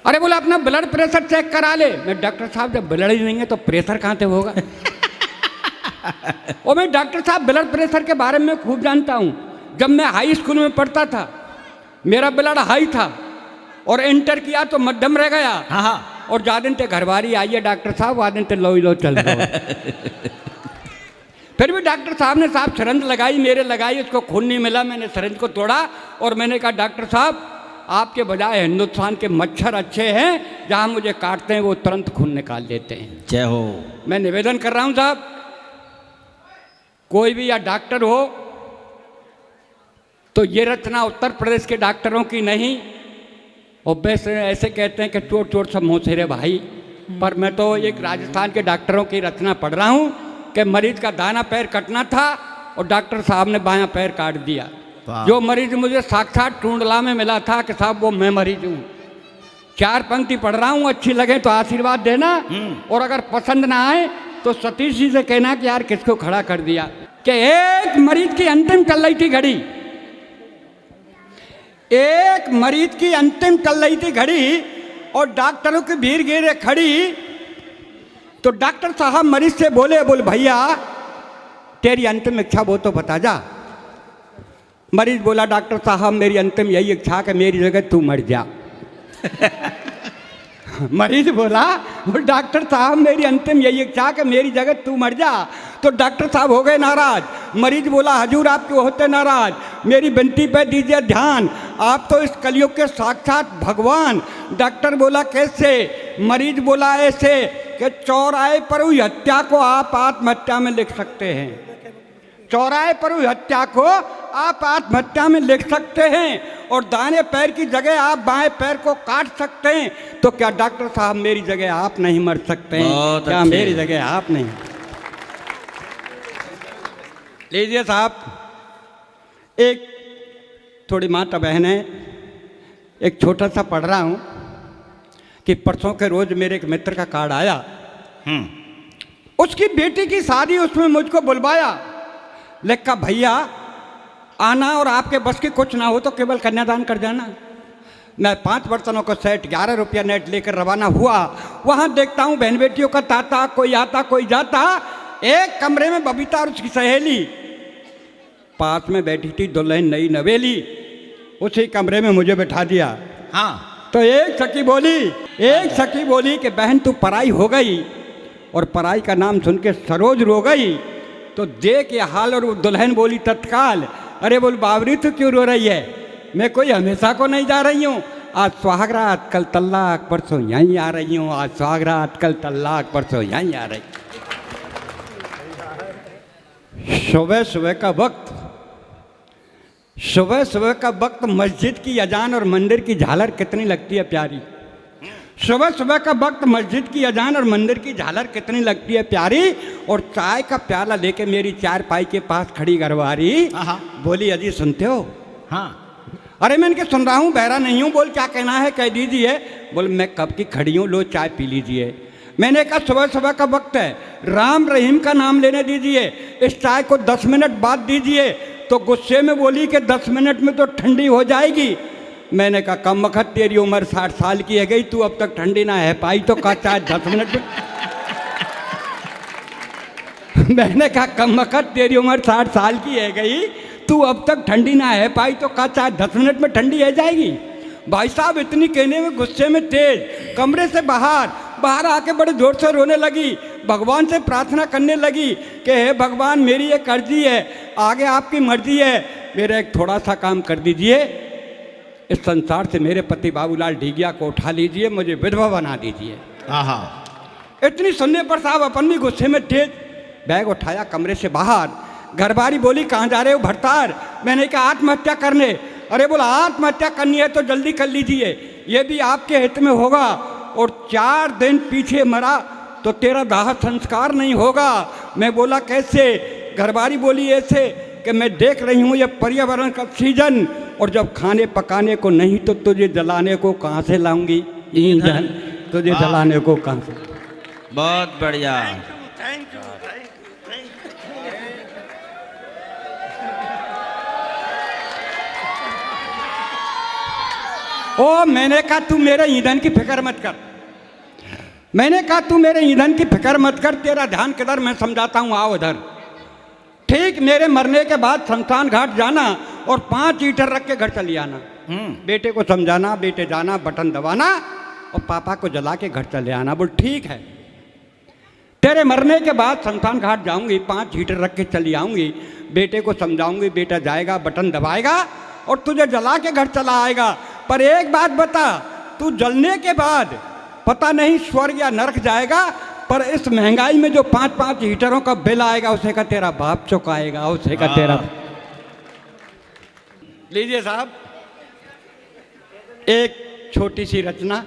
अरे बोला अपना ब्लड प्रेशर चेक करा ले। मैं डॉक्टर साहब जब ब्लड ही नहीं है तो प्रेशर कहाँ से होगा? और मैं डॉक्टर साहब ब्लड प्रेशर के बारे में खूब जानता हूँ। जब मैं हाई स्कूल में पढ़ता था मेरा ब्लड हाई था और इंटर किया तो मध्यम रह गया। हाँ। और जादिन ते घरवारी आई है डॉक्टर साहब, वादिन ते लो चल रहा। फिर भी डॉक्टर साहब ने साहब सिरंज लगाई, मेरे लगाई, उसको खून नहीं मिला। मैंने सिरंज को तोड़ा और मैंने कहा डॉक्टर साहब आपके बजाय हिंदुस्तान के मच्छर अच्छे हैं, जहाँ मुझे काटते हैं वो तुरंत खून निकाल देते हैं। जय हो। मैं निवेदन कर रहा हूँ साहब कोई भी या डॉक्टर हो तो ये रचना उत्तर प्रदेश के डॉक्टरों की नहीं। और वैसे ऐसे कहते हैं कि चोर चोर सब मोसेरे भाई, पर मैं तो एक राजस्थान के डॉक्टरों की रचना पढ़ रहा हूँ कि मरीज का दाना पैर कटना था और डॉक्टर साहब ने बायां पैर काट दिया। जो मरीज मुझे साक्षात टूंडला में मिला था कि साहब वो मैं मरीज हूँ। 4 पंक्ति पढ़ रहा हूँ, अच्छी लगे तो आशीर्वाद देना और अगर पसंद ना आए तो सतीश जी से कहना कि यार किसको खड़ा कर दिया। कि एक मरीज की अंतिम चल रही थी घड़ी, एक मरीज की अंतिम चल रही थी घड़ी और डॉक्टरों की भीड़ गिरे खड़ी। तो डॉक्टर साहब मरीज से बोले भैया तेरी अंतिम इच्छा वो तो बता जा। मरीज बोला डॉक्टर साहब मेरी अंतिम यही इच्छा कि मेरी जगह तू मर जा। मरीज बोला डॉक्टर साहब मेरी अंतिम यही इच्छा कि मेरी जगह तू मर जा। तो डॉक्टर साहब हो गए नाराज। मरीज बोला हजूर आप क्यों होते नाराज? मेरी विनती पे दीजिए ध्यान, आप तो इस कलयुग के साक्षात भगवान। डॉक्टर बोला कैसे? मरीज बोला ऐसे कि चौराहे पर हुई हत्या को आप आत्महत्या में लिख सकते हैं। चौराहे पर हुई हत्या को आप आत्महत्या में लिख सकते हैं और दाहिने पैर की जगह आप बाएं पैर को काट सकते हैं, तो क्या डॉक्टर साहब मेरी जगह आप नहीं मर सकते हैं? बहुत क्या अच्छे। मेरी जगह आप नहीं? लीजिए साहब, एक थोड़ी माता बहन है, एक छोटा सा पढ़ रहा हूँ कि परसों के रोज मेरे एक मित्र का कार्ड आया, उसकी बेटी की शादी, उसमें मुझको बुलवाया, लिखा भैया आना और आपके बस की कुछ ना हो तो केवल कन्यादान कर जाना। मैं 5 बर्तनों का सेट 11 रुपया नेट लेकर रवाना हुआ। वहाँ देखता हूँ बहन बेटियों का ताता, कोई आता कोई जाता। एक कमरे में बबीता और उसकी सहेली, पास में बैठी थी दुल्हन नई नवेली, उसी कमरे में मुझे बैठा दिया। हाँ, तो एक सखी बोली कि बहन तू पराई हो गई, और पराई का नाम सुन के सरोज रो गई। तो देख ये हाल, और वो दुल्हन बोली तत्काल, अरे बोल बावरी तू क्यों रो रही है? मैं कोई हमेशा को नहीं जा रही हूँ, आज सुहागरात कल तल्लाक परसों यहीं आ रही हूँ, आज सुहागरात कल तल्लाक परसों यहीं आ रही। सुबह सुबह का वक्त मस्जिद की अजान और मंदिर की झालर कितनी लगती है प्यारी। सुबह का वक्त मस्जिद की अजान और मंदिर की झालर कितनी लगती है प्यारी। और चाय का प्याला लेके मेरी चारपाई के पास खड़ी घरवारी बोली, अजी सुनते हो? हाँ। अरे मैं इनके सुन रहा हूँ, बहरा नहीं हूँ, बोल क्या कहना है कह दीजिए। बोल मैं कब की खड़ी हूँ, लो चाय पी लीजिए। मैंने कहा सुबह का वक्त है, राम रहीम का नाम लेने दीजिए, इस चाय को 10 मिनट बाद दीजिए। तो गुस्से में बोली कि 10 मिनट में तो ठंडी हो जाएगी। मैंने कहा कम वक्त तेरी उम्र 60 साल की है गई, तू अब तक ठंडी ना है पाई तो का चाय 10 मिनट में मैंने कहा कम वक्त तेरी उम्र 60 साल की है गई, तू अब तक ठंडी ना है पाई तो का चाय 10 मिनट में ठंडी है जाएगी। भाई साहब इतनी कहने में गुस्से में तेज कमरे से बाहर आके बड़े जोर से रोने लगी, भगवान से प्रार्थना करने लगी कि हे भगवान मेरी एक अर्जी है, आगे आपकी मर्जी है, मेरा एक थोड़ा सा काम कर दीजिए, इस संसार से मेरे पति बाबूलाल ढीगिया को उठा लीजिए, मुझे विधवा बना दीजिए। इतनी सुनने पर साहब अपन भी गुस्से में तेज, बैग उठाया कमरे से बाहर। घरवारी बोली कहाँ जा रहे हो भरतार? मैंने कहा आत्महत्या करने। अरे बोला आत्महत्या करनी है तो जल्दी कर लीजिए, ये भी आपके हित में होगा, और 4 दिन पीछे मरा तो तेरा दाह संस्कार नहीं होगा। मैं बोला कैसे? घरवारी बोली ऐसे कि मैं देख रही हूँ ये पर्यावरण का सीजन, और जब खाने पकाने को नहीं तो तुझे जलाने को कहाँ से लाऊंगी ईंधन, तुझे जलाने को कहाँ से। बहुत बढ़िया। Thank you. ओ मैंने कहा तू मेरे ईंधन की फिक्र मत कर, मैंने कहा तू मेरे ईंधन की फिक्र मत कर, तेरा ध्यान किधर मैं समझाता हूँ, आओ इधर। ठीक मेरे मरने के बाद शमशान घाट जाना और 5 ईंटें रख के घर चली आना, बेटे को समझाना, बेटे जाना बटन दबाना और पापा को जला के घर चले आना। बोल ठीक है, तेरे मरने के बाद शमशान घाट जाऊंगी, 5 ईंटें रख के चली आऊंगी, बेटे को समझाऊंगी, बेटा जाएगा बटन दबाएगा और तुझे जला के घर चला आएगा। पर एक बात बता, तू जलने के बाद पता नहीं स्वर्ग या नरक जाएगा, पर इस महंगाई में जो 5-5 हीटरों का बिल आएगा उसे का तेरा बाप चुकाएगा, उसे का तेरा। लीजिए साहब एक छोटी सी रचना।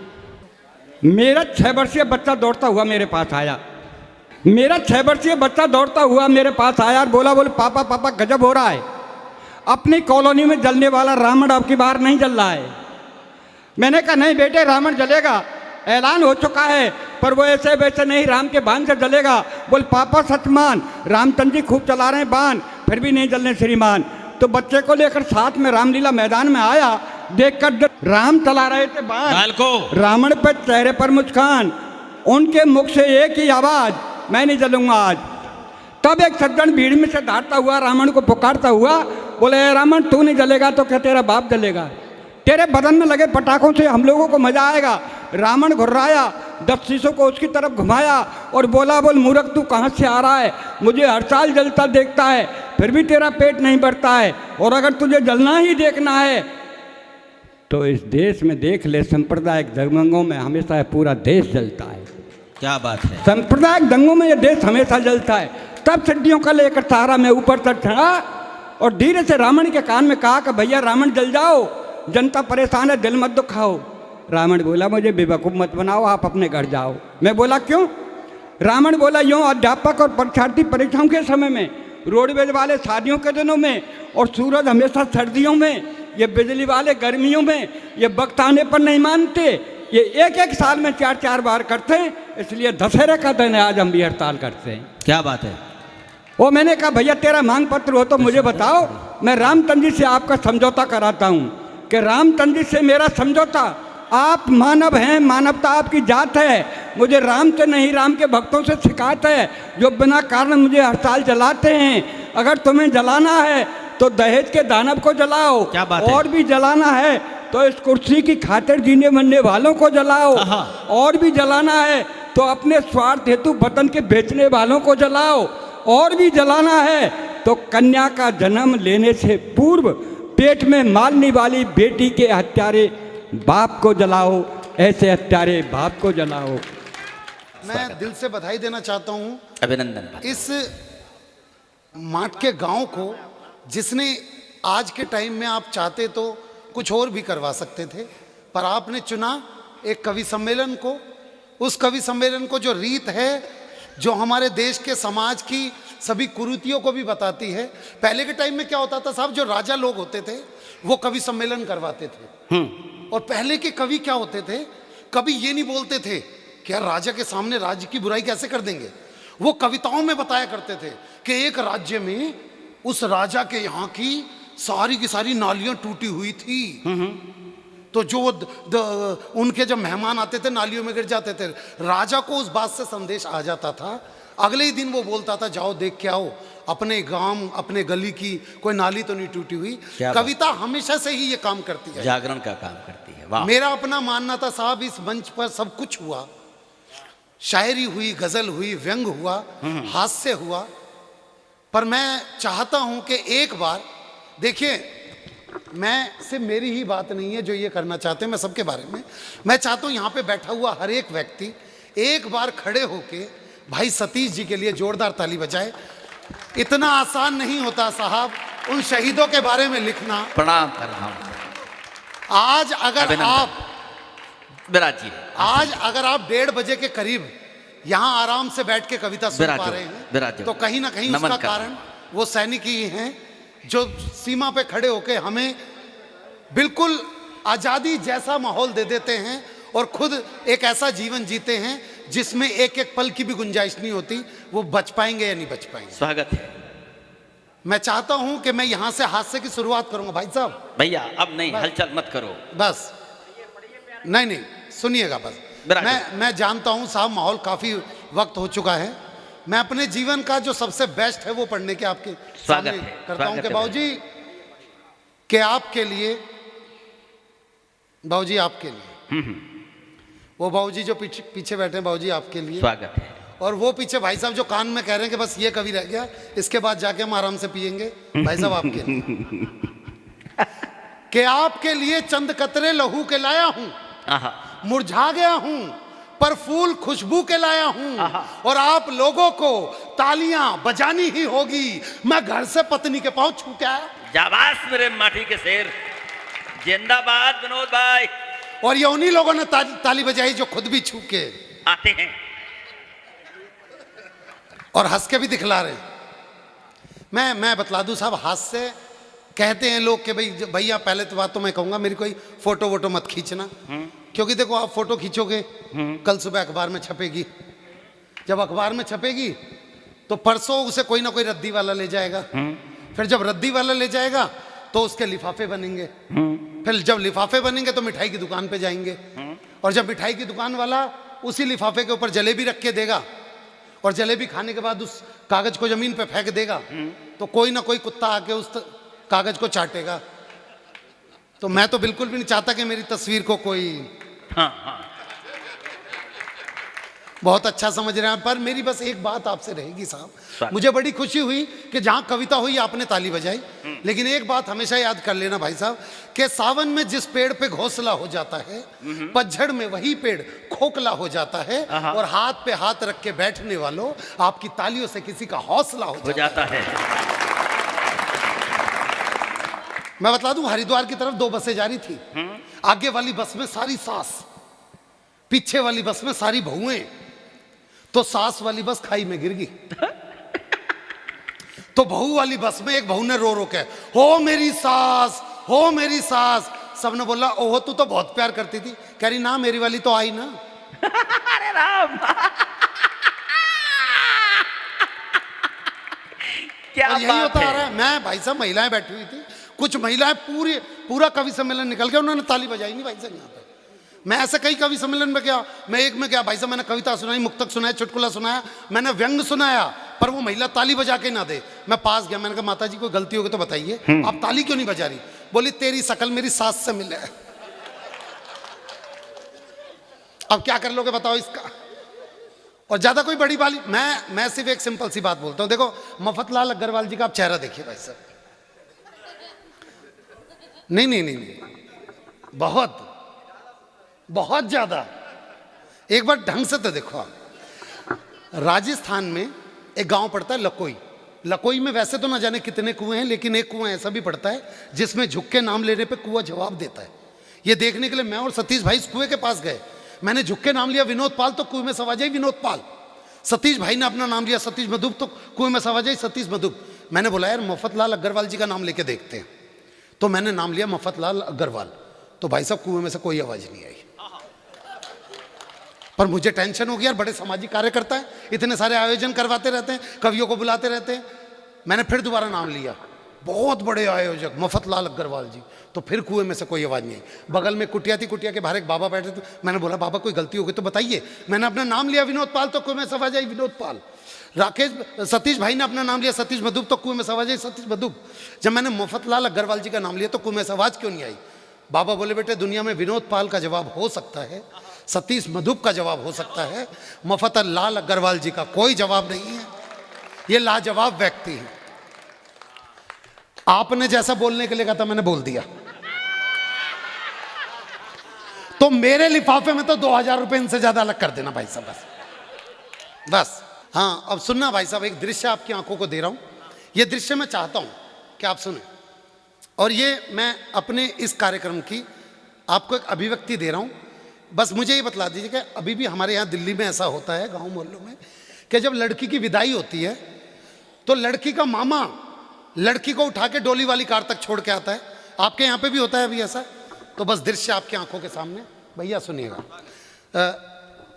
मेरा 6 वर्षीय बच्चा दौड़ता हुआ मेरे पास आया, मेरा 6 वर्षीय बच्चा दौड़ता हुआ मेरे पास आया और बोला पापा पापा गजब हो रहा है, अपनी कॉलोनी में जलने वाला रावण अब की बार नहीं जल रहा है। मैंने कहा नहीं बेटे रावण जलेगा, ऐलान हो चुका है, पर वो ऐसे वैसे नहीं राम के बाण से जलेगा। बोल पापा सच मान, रामचंद्र जी खूब चला रहे हैं बाण, फिर भी नहीं जलने श्रीमान। तो बच्चे को लेकर साथ में रामलीला मैदान में आया, देखकर राम चला रहे थे बाण, रावण पर चेहरे पर मुस्कान, उनके मुख से एक ही आवाज, मैं नहीं जलूंगा आज। तब एक सज्जन भीड़ में से दौड़ता हुआ रावण को पुकारता हुआ बोले रावण तू नहीं जलेगा तो क्या तेरा बाप जलेगा, तेरे बदन में लगे पटाखों से हम लोगों को मजा आएगा। रावण घुर्राया, 10 शीशों को उसकी तरफ घुमाया और बोला बोल मूर्ख तू कहाँ से आ रहा है, मुझे हर साल जलता देखता है फिर भी तेरा पेट नहीं भरता है, और अगर तुझे जलना ही देखना है तो इस देश में देख ले, सांप्रदायिक दंगों में हमेशा पूरा देश जलता है। क्या बात है, सांप्रदायिक दंगों में यह देश हमेशा जलता है। तब सिद्धियों का लेकर सहारा मैं ऊपर तक चढ़ा और धीरे से रावण के कान में कहा कि भैया रावण जल जाओ, जनता परेशान है, दिल मत दुखाओ। रावण बोला मुझे बेवकूफ़ मत बनाओ, आप अपने घर जाओ। मैं बोला क्यों? रावण बोला यूँ, अध्यापक और परीक्षार्थी परीक्षाओं के समय में, रोडवेज वाले शादियों के दिनों में, और सूरज हमेशा सर्दियों में, ये बिजली वाले गर्मियों में, ये वक्त आने पर नहीं मानते, ये एक एक साल में 4-4 बार करते हैं, इसलिए दशहरे का दिन है आज हम भी हड़ताल करते हैं। क्या बात है? वो मैंने कहा भैया तेरा मांग पत्र हो तो मुझे बताओ, मैं रामचंद्र जी से आपका समझौता कराता हूँ कि रामचंद्र जी से मेरा समझौता, आप मानव हैं, मानवता आपकी जात है, मुझे राम से नहीं राम के भक्तों से शिकायत है जो बिना कारण मुझे हड़ताल जलाते हैं। अगर तुम्हें जलाना है तो दहेज के दानव को जलाओ, क्या बात है? और भी जलाना है तो इस कुर्सी की खातिर जीने मरने वालों को जलाओ, और भी जलाना है तो अपने स्वार्थ हेतु वतन के बेचने वालों को जलाओ, और भी जलाना है तो कन्या का जन्म लेने से पूर्व पेट में मारने वाली बेटी के हत्यारे बाप को जलाओ, ऐसे हत्यारे बाप को जलाओ। मैं दिल से बधाई देना चाहता हूँ अभिनंदन इस माट के गांव को, जिसने आज के टाइम में आप चाहते तो कुछ और भी करवा सकते थे, पर आपने चुना एक कवि सम्मेलन को। उस कवि सम्मेलन को जो रीत है, जो हमारे देश के समाज की सभी कुरीतियों को भी बताती है। पहले के टाइम में क्या होता था साहब, जो राजा लोग होते थे वो कवि सम्मेलन करवाते थे, और पहले के कवि क्या होते थे, कभी ये नहीं बोलते थे कि यार राजा के सामने राज्य की बुराई कैसे कर देंगे। वो कविताओं में बताया करते थे कि एक राज्य में उस राजा के यहाँ की सारी नालियां टूटी हुई थी, तो जो उनके जब मेहमान आते थे नालियों में गिर जाते थे, राजा को उस बात से संदेश आ जाता था। अगले ही दिन वो बोलता था जाओ देख के आओ अपने गांव अपने गली की कोई नाली तो नहीं टूटी हुई। कविता हमेशा से ही ये काम करती है, जागरण का काम करती है। वाह। मेरा अपना मानना था साहब, इस मंच पर सब कुछ हुआ, शायरी हुई, गजल हुई, व्यंग हुआ, हास्य हुआ, पर मैं चाहता हूं कि एक बार देखिए, मैं सिर्फ मेरी ही बात नहीं है जो ये करना चाहते हैं, मैं सबके बारे में मैं चाहता हूं यहां पे बैठा हुआ हर एक व्यक्ति एक बार खड़े होके भाई सतीश जी के लिए जोरदार ताली बजाए। इतना आसान नहीं होता साहब उन शहीदों के बारे में लिखना। प्रणाम कर रहा हूं। आज अगर आप विराजी, आज अगर आप 1:30 बजे के करीब यहाँ आराम से बैठ के कविता सुन पा रहे हैं तो कहीं ना कहीं उसका कारण वो सैनिक ही हैं जो सीमा पे खड़े होके हमें बिल्कुल आज़ादी जैसा माहौल दे देते हैं और खुद एक ऐसा जीवन जीते हैं जिसमें एक एक पल की भी गुंजाइश नहीं होती वो बच पाएंगे या नहीं बच पाएंगे। स्वागत है। मैं चाहता हूं कि मैं यहां से हास्य की शुरुआत करूंगा। भाई साहब भैया अब नहीं, हलचल मत करो, बस नहीं सुनिएगा बस। मैं जानता हूं साहब माहौल काफी वक्त हो चुका है, मैं अपने जीवन का जो सबसे बेस्ट है वो पढ़ने के आपके सामने करता हूं कि बाबूजी के आपके लिए, बाबूजी आपके लिए, वो बाबूजी जो पीछे बैठे हैं बाबूजी आपके लिए स्वागत है, और वो पीछे भाई साहब जो कान में कह रहे हैं कि बस ये कभी रह गया, इसके बाद जाके हम आराम से पियेंगे, भाई साहब आपके लिए कि आपके लिए चंद कतरे लहू के लाया हूं, मुरझा गया हूं पर फूल खुशबू के लाया हूं, और आप लोगों को तालियां बजानी ही होगी। मैं घर से पत्नी के पांव छू के आया। जाबाज मेरे माटी के शेर, जिंदाबाद विनोद भाई। और ये उन्हीं लोगों ने ताली बजाई जो खुद भी छू के आते हैं और हंस के भी दिखला रहे। मैं बतला दूं साहब, हास्य कहते हैं लोग कि भाई भैया पहले तो बात तो मैं कहूंगा मेरी कोई फोटो वोटो मत खींचना, क्योंकि देखो आप फोटो खींचोगे कल सुबह अखबार में छपेगी, जब अखबार में छपेगी तो परसों उसे कोई ना कोई रद्दी वाला ले जाएगा, फिर जब रद्दी वाला ले जाएगा तो उसके लिफाफे बनेंगे, फिर जब लिफाफे बनेंगे तो मिठाई की दुकान पे जाएंगे, और जब मिठाई की दुकान वाला उसी लिफाफे के ऊपर जलेबी रख के देगा और जलेबी खाने के बाद उस कागज को जमीन पे फेंक देगा तो कोई ना कोई कुत्ता आके उस कागज को चाटेगा। तो मैं तो बिल्कुल भी नहीं चाहता कि मेरी तस्वीर को कोई बहुत अच्छा समझ रहे हैं, पर मेरी बस एक बात आपसे रहेगी साहब, मुझे बड़ी खुशी हुई कि जहां कविता हुई आपने ताली बजाई, लेकिन एक बात हमेशा याद कर लेना भाई साहब कि सावन में जिस पेड़ पे घोंसला हो जाता है पतझड़ में वही पेड़ खोखला हो जाता है, और हाथ पे हाथ रख के बैठने वालों आपकी तालियों से किसी का हौसला हो जाता है। मैं बता दूं, हरिद्वार की तरफ 2 बसें जा रही थी। आगे वाली बस में सारी सास, पीछे वाली बस में सारी बहुएं। तो सास वाली बस खाई में गिर गई। तो बहू वाली बस में एक बहू ने रो रो के, हो मेरी सास, हो मेरी सास। सबने बोला, ओहो तू तो बहुत प्यार करती थी। कह रही ना, मेरी वाली तो आई ना। अरे राम, क्या और यही बात होता है। आ रहा है। मैं भाई साहब, महिलाएं बैठी हुई थी, कुछ महिलाएं पूरा कवि सम्मेलन निकल गया, उन्होंने ताली बजाई नहीं भाई साहब यहाँ पे। मैं ऐसे कई कवि सम्मेलन में गया, मैं एक में गया भाई साहब, मैंने कविता सुनाई, मुक्तक सुनाया, चुटकुला सुनाया, मैंने व्यंग सुनाया, पर वो महिला ताली बजा के ना दे। मैं पास गया, मैंने कहा माता जी कोई गलती होगी तो बताइए, आप ताली क्यों नहीं बजा रही? बोली तेरी शकल मेरी सास से मिले। अब क्या कर लोगे बताओ इसका? और ज्यादा कोई बड़ी बाली, मैं सिर्फ एक सिंपल सी बात बोलता हूं। देखो मफतलाल अग्रवाल जी का आप चेहरा देखिए भाई साहब। नहीं, बहुत बहुत ज्यादा। एक बार ढंग से तो देखो आप। राजस्थान में एक गांव पड़ता है लकोई। लकोई में वैसे तो ना जाने कितने कुएं हैं, लेकिन एक कुआं ऐसा भी पड़ता है जिसमें झुक के नाम लेने पे कुआं जवाब देता है। ये देखने के लिए मैं और सतीश भाई इस कुएं के पास गए। मैंने झुक के नाम लिया विनोद पाल, तो कुएं में सवाज आई विनोद पाल। सतीश भाई ने अपना नाम लिया सतीश मधुप, तो कुएं में सवाज आई सतीश मधुप। मैंने बोला यार मफतलाल अग्रवाल जी का नाम लेके देखते हैं, तो मैंने नाम लिया मफतलाल अग्रवाल। तो भाई साहब कुएं में से कोई आवाज नहीं आई। पर मुझे टेंशन हो गया यार, बड़े सामाजिक कार्य करता है, इतने सारे आयोजन करवाते रहते हैं, कवियों को बुलाते रहते हैं। मैंने फिर दोबारा नाम लिया, बहुत बड़े आयोजक मफतलाल अग्रवाल जी। तो फिर कुएं में से कोई आवाज नहीं आई। बगल में कुटिया थी, कुटिया के बाहर एक बाबा बैठे थे। मैंने बोला बाबा कोई गलती हो गई तो बताइए। मैंने अपना नाम लिया विनोद पाल, तो कुएं में से आवाज आई विनोद पाल। सतीश भाई ने अपना नाम लिया सतीश मधुप, तो कुएं में से आवाज आई सतीश मधुप। जब मैंने मफतलाल अग्रवाल जी का नाम लिया तो कुएं में से आवाज क्यों नहीं आई? बाबा बोले बेटे दुनिया में विनोद पाल का जवाब हो सकता है, सतीश मधुप का जवाब हो सकता है, मफतलाल अग्रवाल जी का कोई जवाब नहीं है। ये लाजवाब व्यक्ति है। आपने जैसा बोलने के लिए कहा था मैंने बोल दिया। तो मेरे लिफाफे में तो 2000 रुपए इनसे ज्यादा अलग कर देना भाई साहब, बस। हाँ अब सुनना भाई साहब, एक दृश्य आपकी आंखों को दे रहा हूं। यह दृश्य मैं चाहता हूं कि आप सुने, और ये मैं अपने इस कार्यक्रम की आपको एक अभिव्यक्ति दे रहा हूं। बस मुझे ये बतला दीजिए कि अभी भी हमारे यहाँ दिल्ली में ऐसा होता है गांव मोहल्लों में कि जब लड़की की विदाई होती है तो लड़की का मामा लड़की को उठा के डोली वाली कार तक छोड़ के आता है। आपके यहाँ पे भी होता है अभी ऐसा? तो बस दृश्य आपकी आंखों के सामने, भैया सुनिएगा।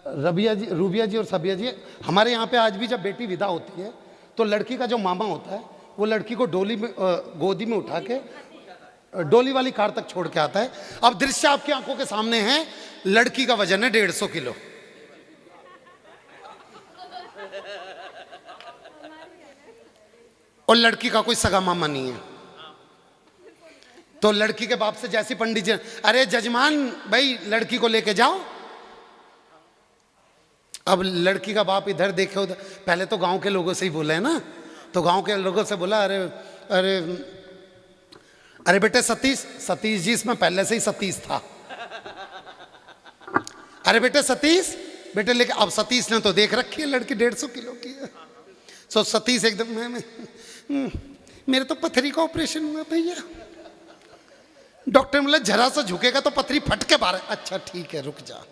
रूबिया जी और सबिया जी, हमारे यहाँ पे आज भी जब बेटी विदा होती है तो लड़की का जो मामा होता है वो लड़की को डोली में गोदी में उठा के डोली वाली कार तक छोड़ के आता है। अब दृश्य आपकी आंखों के सामने है, लड़की का वजन है 150 किलो। और लड़की का कोई सगा मामा नहीं है। तो लड़की के बाप से जैसी पंडित जी, अरे जजमान भाई लड़की को लेके जाओ। अब लड़की का बाप इधर देखे उधर, पहले तो गांव के लोगों से ही बोला है ना, तो गांव के लोगों से बोला अरे अरे अरे बेटे सतीश जी, इसमें पहले से ही सतीश था। अरे बेटे सतीश, बेटे लेके, अब सतीश ने तो देख रखी है लड़की 150 किलो की है। सो सतीश एकदम मेरे तो पथरी का ऑपरेशन हुआ भैया, डॉक्टर बोला जरा सा झुकेगा तो पथरी फट के बाहर। अच्छा ठीक है रुक जा।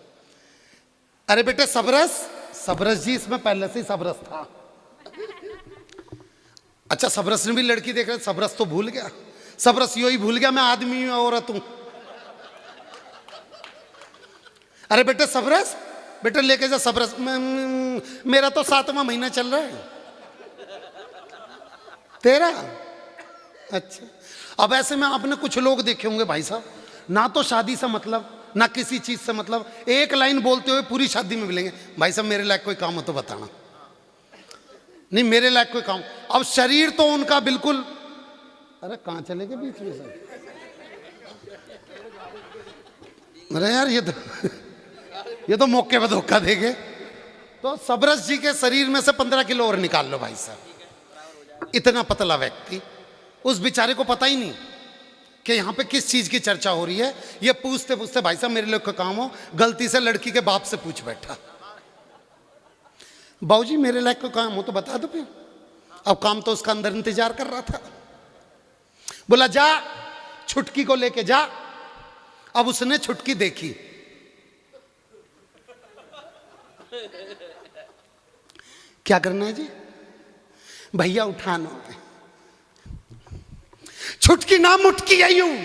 अरे बेटे सबरस जी, इसमें पहले से ही सबरस था। अच्छा सबरस ने भी लड़की देख रहे, सबरस तो भूल गया, सबरस यो ही भूल गया मैं आदमी हूं औरत हूं। अरे बेटे सबरस, बेटे लेके जा सबरस, मेरा तो 7वां महीना चल रहा है। तेरा? अच्छा। अब ऐसे में आपने कुछ लोग देखे होंगे भाई साहब, ना तो शादी से मतलब, ना किसी चीज से मतलब, एक लाइन बोलते हुए पूरी शादी में मिलेंगे। भाई साहब मेरे लायक कोई काम हो तो बताना। नहीं मेरे लायक कोई काम। अब शरीर तो उनका बिल्कुल, अरे कहां चले गए बीच में सर? अरे यार ये तो मौके पर धोखा देंगे। तो सबरस जी के शरीर में से 15 किलो और निकाल लो भाई साहब। इतना पतला व्यक्ति, उस बेचारे को पता ही नहीं कि यहाँ पे किस चीज की चर्चा हो रही है। ये पूछते पूछते भाई साहब मेरे लोग का काम हो, गलती से लड़की के बाप से पूछ बैठा, बाबूजी मेरे लायक को काम हो तो बता दो फिर। अब काम तो उसका अंदर इंतजार कर रहा था। बोला जा छुटकी को लेके जा। अब उसने छुटकी देखी, क्या करना है जी? भैया उठाना है। छुटकी ना मुटकी है यूं,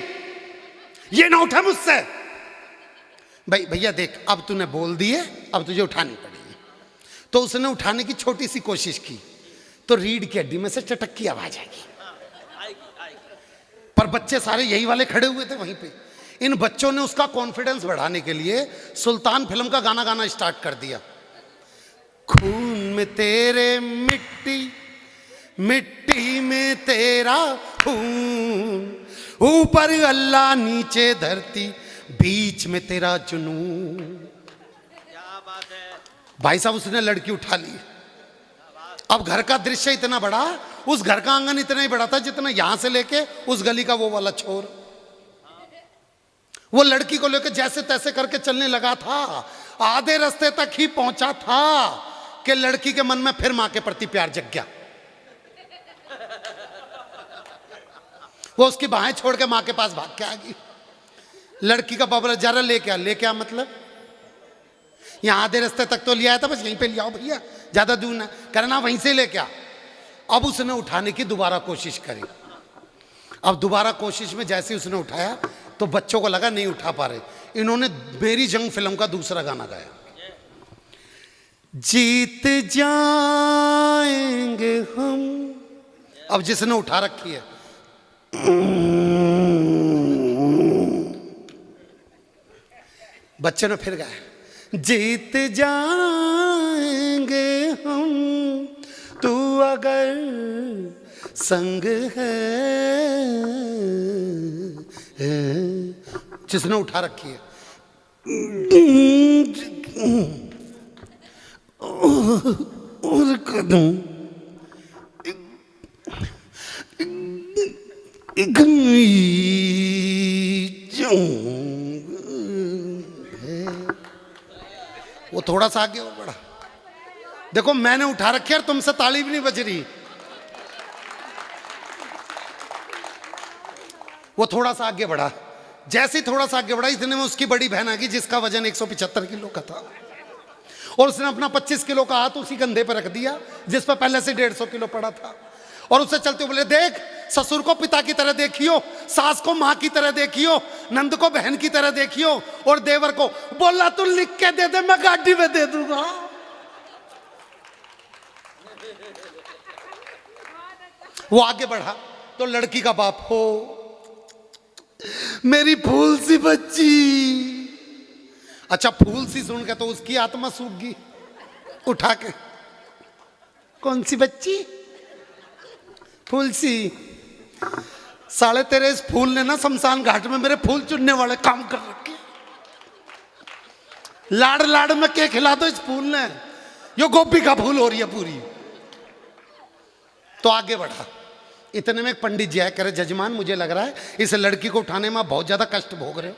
ये ना उठा मुझसे। भाई भैया देख, अब तूने बोल दिए, अब तुझे उठानी पड़ेगी। तो उसने उठाने की छोटी सी कोशिश की, तो रीढ़ की हड्डी में से चटक की आवाज आएगी। पर बच्चे सारे यही वाले खड़े हुए थे वहीं पे। इन बच्चों ने उसका कॉन्फिडेंस बढ़ाने के लिए सुल्तान फिल्म का गाना गाना स्टार्ट कर दिया। खून में तेरे मिट्टी, मिट्टी में तेरा खून, ऊपर अल्लाह नीचे धरती, बीच में तेरा जुनून। क्या बात है भाई साहब। उसने लड़की उठा ली। अब घर का दृश्य इतना बड़ा, उस घर का आंगन इतना ही बड़ा था जितना यहां से लेके उस गली का वो वाला छोर। वो लड़की को लेकर जैसे तैसे करके चलने लगा था। आधे रास्ते तक ही पहुंचा था कि लड़की के मन में फिर मां के प्रति प्यार जग गया। वो उसकी बाहें छोड़ के मां के पास भाग के आ गई। लड़की का बाबा जरा लेके आ मतलब यहां आधे रास्ते तक तो लिया था, बस यहीं पे ले आओ भैया, ज्यादा दूर ना करना, वहीं से लेके आ। अब उसने उठाने की दोबारा कोशिश करी। अब दोबारा कोशिश में जैसे उसने उठाया तो बच्चों को लगा नहीं उठा पा रहे। इन्होंने मेरी जंग फिल्म का दूसरा गाना गाया, जीत जाएंगे हम। अब जिसने उठा रखी है, बच्चे ने फिर गाया, जीत जाएंगे हम तू अगर संग है। जिसने उठा रखी है, और कदम वो थोड़ा सा आगे और बढ़ा। देखो मैंने उठा रखी है और तुमसे ताली भी नहीं बज रही। वो थोड़ा सा आगे बढ़ा। जैसे ही थोड़ा सा आगे बढ़ा, इतने में उसकी बड़ी बहन आ गई जिसका वजन 175 किलो का था, और उसने अपना 25 किलो का हाथ उसी कंधे पर रख दिया जिस पर पहले से 150 किलो पड़ा था, और उससे चलते बोले, देख ससुर को पिता की तरह देखियो, सास को मां की तरह देखियो, नंद को बहन की तरह देखियो, और देवर को बोला तू लिख के दे दे, मैं गाड़ी में दे दूंगा। वो आगे बढ़ा तो लड़की का बाप, हो मेरी फूल सी बच्ची। अच्छा फूल सी सुन के तो उसकी आत्मा सूख गई। उठा के, कौन सी बच्ची? फूल सी। साले तेरे इस फूल ने ना शमशान घाट में मेरे फूल चुनने वाले काम कर रखे। लाड़ लाड़ में के खिला दो इस फूल ने, यो गोभी का फूल हो रही है पूरी। तो आगे बढ़ा। इतने में एक पंडित जी आए, कह रहे जजमान मुझे लग रहा है इस लड़की को उठाने में बहुत ज्यादा कष्ट भोग रहे हो,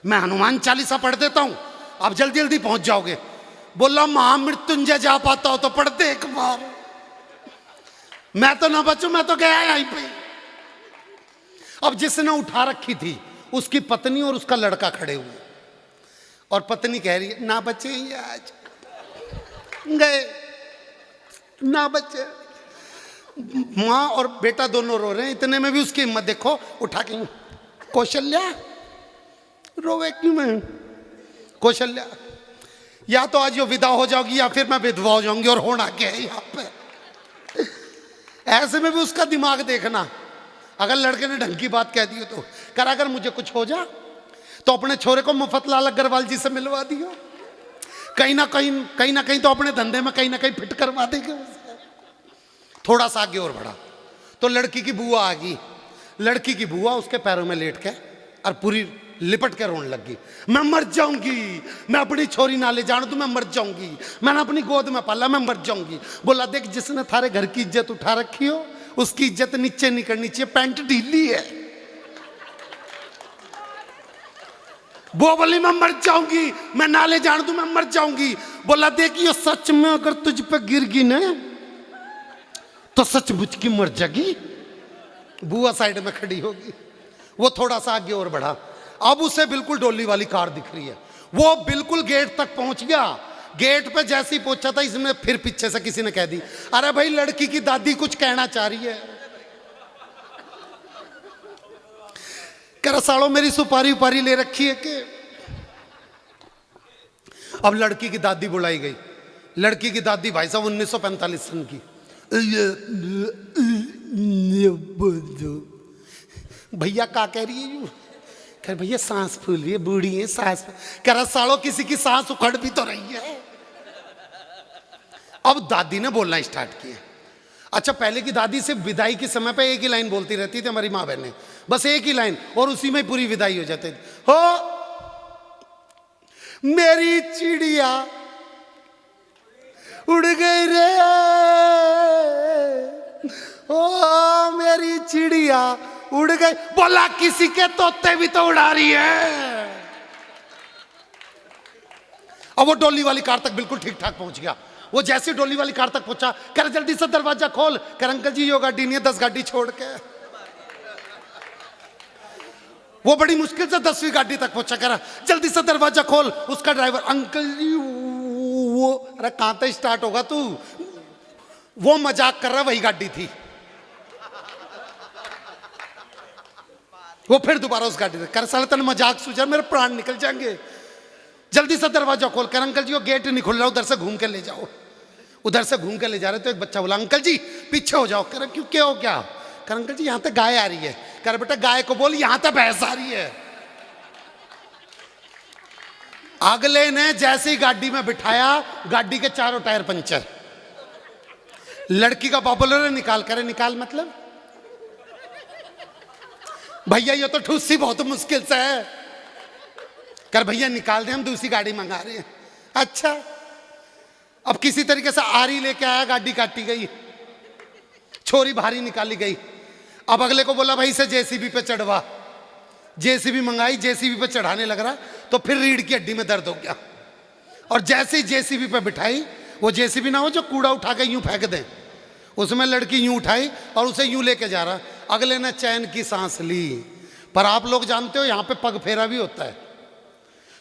मैं हनुमान चालीसा पढ़ देता हूं, आप जल्दी जल्दी पहुंच जाओगे। बोला महामृत्युंजय जा पाता हो तो पढ़ दे एक बार, मैं तो ना बचूं, मैं तो गया यहीं पे। अब जिसने उठा रखी थी उसकी पत्नी और उसका लड़का खड़े हुए, और पत्नी कह रही है ना बचे आज गए ना बचे। माँ और बेटा दोनों रो रहे हैं। इतने में भी उसकी हिम्मत देखो, उठा के कौशल्या रोवे क्यों? मैं कौशल्या या तो आज यो विदा हो जाओगी या फिर मैं विधवा हो जाऊंगी, और होना क्या है यहाँ पे। ऐसे में भी उसका दिमाग देखना। अगर लड़के ने ढंग की बात कह दी तो कर, अगर मुझे कुछ हो जा तो अपने छोरे को मुफतलाल अग्रवाल जी से मिलवा दियो, कहीं ना कहीं तो अपने धंधे में कहीं ना कहीं फिट करवा देंगे। थोड़ा सा आगे और बढ़ा तो लड़की की बुआ आ गई। लड़की की बुआ उसके पैरों में लेट के और पूरी लिपट के रोने लगी, मैं मर जाऊंगी, मैं अपनी छोरी ना ले जाने तो मैं मर जाऊंगी, मैंने अपनी गोद में पाला, मैं मर जाऊंगी। बोला देख जिसने थारे घर की इज्जत उठा रखी हो उसकी इज्जत नीचे नहीं करनी चाहिए, पैंट ढीली है। वो बोली मैं मर जाऊंगी, मैं ना ले जाने तो मैं मर जाऊंगी। बोला देखियो सच में अगर तुझ पे गिर गई ना तो सचमुच की मर जाएगी। बुआ साइड में खड़ी होगी। वो थोड़ा सा आगे और बढ़ा, अब उसे बिल्कुल डोली वाली कार दिख रही है। वो बिल्कुल गेट तक पहुंच गया। गेट पे जैसे ही पहुंचा था, इसमें फिर पीछे से किसी ने कह दी, अरे भाई लड़की की दादी कुछ कहना चाह रही है। कह रहा सालों मेरी सुपारी उपारी ले रखी है कि। अब लड़की की दादी बुलाई गई। लड़की की दादी भाई साहब 1945 सन की। भैया क्या कह रही है? कह भैया सांस फूल रही है, बूढ़ी है सांस। कह रहा सालों किसी की सांस उखड़ भी तो रही है। अब दादी ने बोलना स्टार्ट किया। अच्छा, पहले की दादी सिर्फ विदाई के समय पे एक ही लाइन बोलती रहती थी हमारी माँ बहनें, बस एक ही लाइन, और उसी में पूरी विदाई हो जाती थी। हो मेरी चिड़िया उड़ गई रे, ओ मेरी चिड़िया उड़ गई। बोला किसी के तोते भी तो उड़ा रही है। अब वो डोली वाली कार तक बिल्कुल ठीक ठाक पहुंच गया। वो जैसे डोली वाली कार तक पहुंचा, कह जल्दी से दरवाजा खोल। कह अंकल जी यो गाड़ी नहीं है, 10 गाड़ी छोड़ के। वो बड़ी मुश्किल से 10वीं गाड़ी तक पहुंचा। कह रहा जल्दी से दरवाजा खोल। उसका ड्राइवर, अंकल जी वो, अरे कहां तक स्टार्ट होगा तू? वो मजाक कर रहा, वही गाड़ी थी। वो फिर दोबारा उस गाड़ी से, कर साले तने मजाक सूझा, मेरे प्राण निकल जाएंगे, जल्दी से दरवाजा खोल। कर अंकल जी वो गेट नहीं खुल रहा, उधर से घूम के ले जाओ। उधर से घूम के ले जा रहे तो एक बच्चा बोला, अंकल जी पीछे हो जाओ। कर क्यों, क्या हो क्या? कर अंकल जी यहाँ तक गाय आ रही है। कर बेटा गाय को बोल यहाँ तक भैंस आ रही है। अगले ने जैसे ही गाड़ी में बिठाया, गाड़ी के चारों टायर पंचर। लड़की का पॉपुलर है, निकाल। करे निकाल मतलब भैया ये तो ठुस्सी बहुत मुश्किल से है। कर भैया निकाल दे, हम दूसरी गाड़ी मंगा रहे हैं। अच्छा, अब किसी तरीके से आरी लेके आया, गाड़ी काटी गई, छोरी भारी निकाली गई। अब अगले को बोला भाई इसे जेसीबी पे चढ़वा। जेसीबी मंगाई, जेसीबी पे चढ़ाने लग रहा तो फिर रीढ़ की हड्डी में दर्द हो गया। और जैसे ही जेसीबी पे बिठाई, वो जेसीबी ना हो जो कूड़ा उठा के यूं फेंक दे, उसमें लड़की यूं उठाई और उसे यूं लेके जा रहा। अगले ने चैन की सांस ली। पर आप लोग जानते हो यहां पे पग फेरा भी होता है।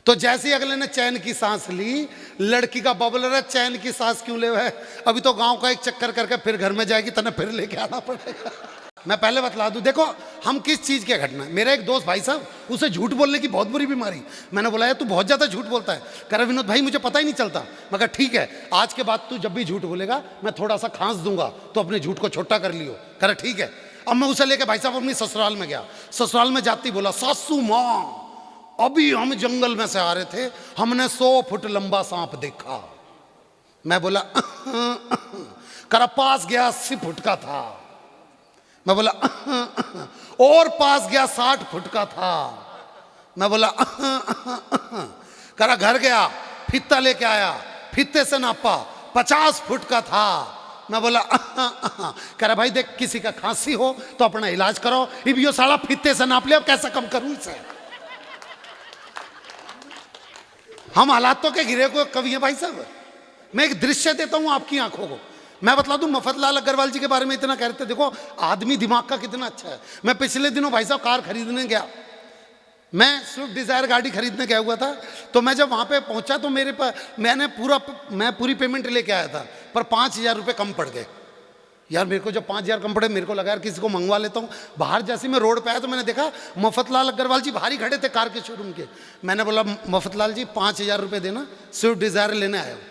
तो जैसे ही अगले ने चैन की सांस ली, लड़की का बबलर है, चैन की सांस क्यों ले है? अभी तो गांव का एक चक्कर करके फिर घर में जाएगी, तने फिर लेके आना पड़ेगा। मैं पहले बतला दूं, देखो हम किस चीज के घटना। मेरा एक दोस्त भाई साहब, उसे झूठ बोलने की बहुत बुरी बीमारी। मैंने बोला तू बहुत ज्यादा झूठ बोलता है। कह रहा विनोद भाई मुझे पता ही नहीं चलता। मैं कहा ठीक है, आज के बाद तू जब भी झूठ बोलेगा मैं थोड़ा सा खांस दूंगा, तो अपने झूठ को छोटा कर लियो। कह रहा ठीक है। अब मैं उसे लेकर भाई साहब अपनी ससुराल में गया। ससुराल में जाती बोला, सासू माँ अभी हम जंगल में से आ रहे थे, हमने 100 फुट लंबा सांप देखा। मैं बोला करा पास गया 80 फुट का था। मैं बोला और पास गया 60 फुट का था। मैं बोला करा घर गया, फित्ता लेके आया, फित्ते से नापा 50 फुट का था। मैं बोला करा भाई देख किसी का खांसी हो तो अपना इलाज करो, इब यो साला फित्ते से नाप ले, अब कैसा कम करूं इसे? हम हालातों के घिरे को कवि हैं भाई साहब। मैं एक दृश्य देता हूं आपकी आंखों को। मैं बतला दूं मफतलाल अग्रवाल जी के बारे में इतना कह रहे थे, देखो आदमी दिमाग का कितना अच्छा है। मैं पिछले दिनों भाई साहब कार खरीदने गया, मैं स्विफ्ट डिजायर गाड़ी खरीदने गया हुआ था। तो मैं जब वहां पे पहुंचा तो मेरे पास मैं पूरी पेमेंट लेके आया था, पर 5,000 रुपये कम पड़ गए। यार मेरे को जब 5,000 कम पड़े, मेरे को लगा यार किसी को मंगवा लेता हूँ। बाहर जैसे मैं रोड पे आया तो मैंने देखा मफतलाल अग्रवाल जी बाहर ही खड़े थे कार के शोरूम के। मैंने बोला मफतलाल जी 5,000 रुपये देना, स्विफ्ट डिजायर लेने आया हूँ।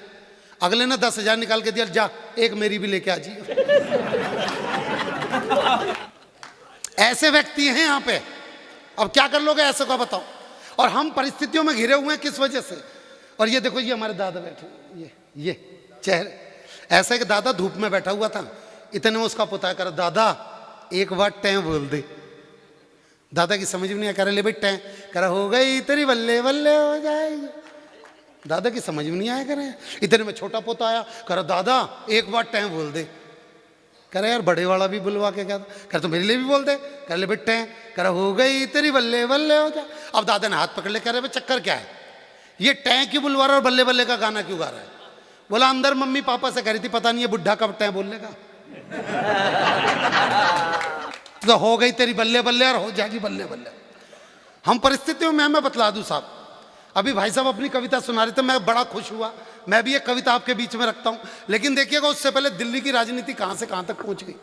अगले ने 10,000 निकाल के दिया, जा एक मेरी भी लेके आ जी। ऐसे व्यक्ति हैं यहाँ पे। अब क्या कर लोगे ऐसे का बताओ। और हम परिस्थितियों में घिरे हुए हैं किस वजह से। और ये देखो ये हमारे दादा बैठे, ये चेहरे ऐसा एक दादा धूप में बैठा हुआ था। इतने में उसका पुता कर, दादा एक बार टैं बोल दे। दादा की समझ में नहीं आया, ले भाई टैं। कर हो गई तेरी बल्ले बल्ले हो जाएगी। दादा की समझ में नहीं आया करे। इतने में छोटा पोता आया, कर दादा एक बार टैं बोल दे। कह यार बड़े वाला भी बुलवा के क्या? कर तो मेरे लिए भी बोल दे। कर ले बेटे, कर हो गई तेरी बल्ले बल्ले हो जाए। अब दादा ने हाथ पकड़ ले, कह रहे चक्कर क्या है, ये टैं क्यों बुलवा रहा है और बल्ले बल्ले का गाना क्यों गा रहा है? बोला अंदर मम्मी पापा से कह रही थी, पता नहीं ये बुढ़ा कब टैं बोल लेगा। उसका हो गई तेरी बल्ले बल्ले और हो जाएगी बल्ले बल्ले। हम परिस्थितियों में मैं बतला दूं साहब, अभी भाई साहब अपनी कविता सुना रहे थे, मैं बड़ा खुश हुआ, मैं भी एक कविता आपके बीच में रखता हूं। लेकिन देखिएगा उससे पहले दिल्ली की राजनीति कहां से कहां तक पहुंच गई।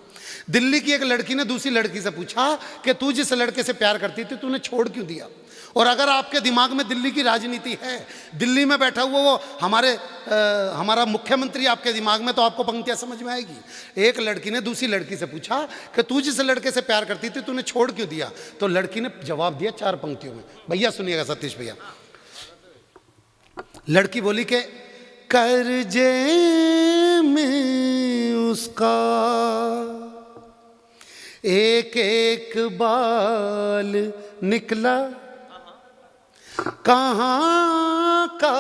दिल्ली की एक लड़की ने दूसरी लड़की से पूछा कि तू जिस लड़के से प्यार करती थी तूने छोड़ क्यों दिया। और अगर आपके दिमाग में दिल्ली की राजनीति है, दिल्ली में बैठा हुआ वो हमारा मुख्यमंत्री आपके दिमाग में, तो आपको पंक्तियां समझ में आएगी। एक लड़की ने दूसरी लड़की से पूछा कि तू जिस लड़के से प्यार करती थी तूने छोड़ क्यों दिया। तो लड़की ने जवाब दिया 4 पंक्तियों में। भैया सुनिएगा सतीश भैया। लड़की बोली कि कर्जे में उसका एक एक बाल निकला, कहाँ का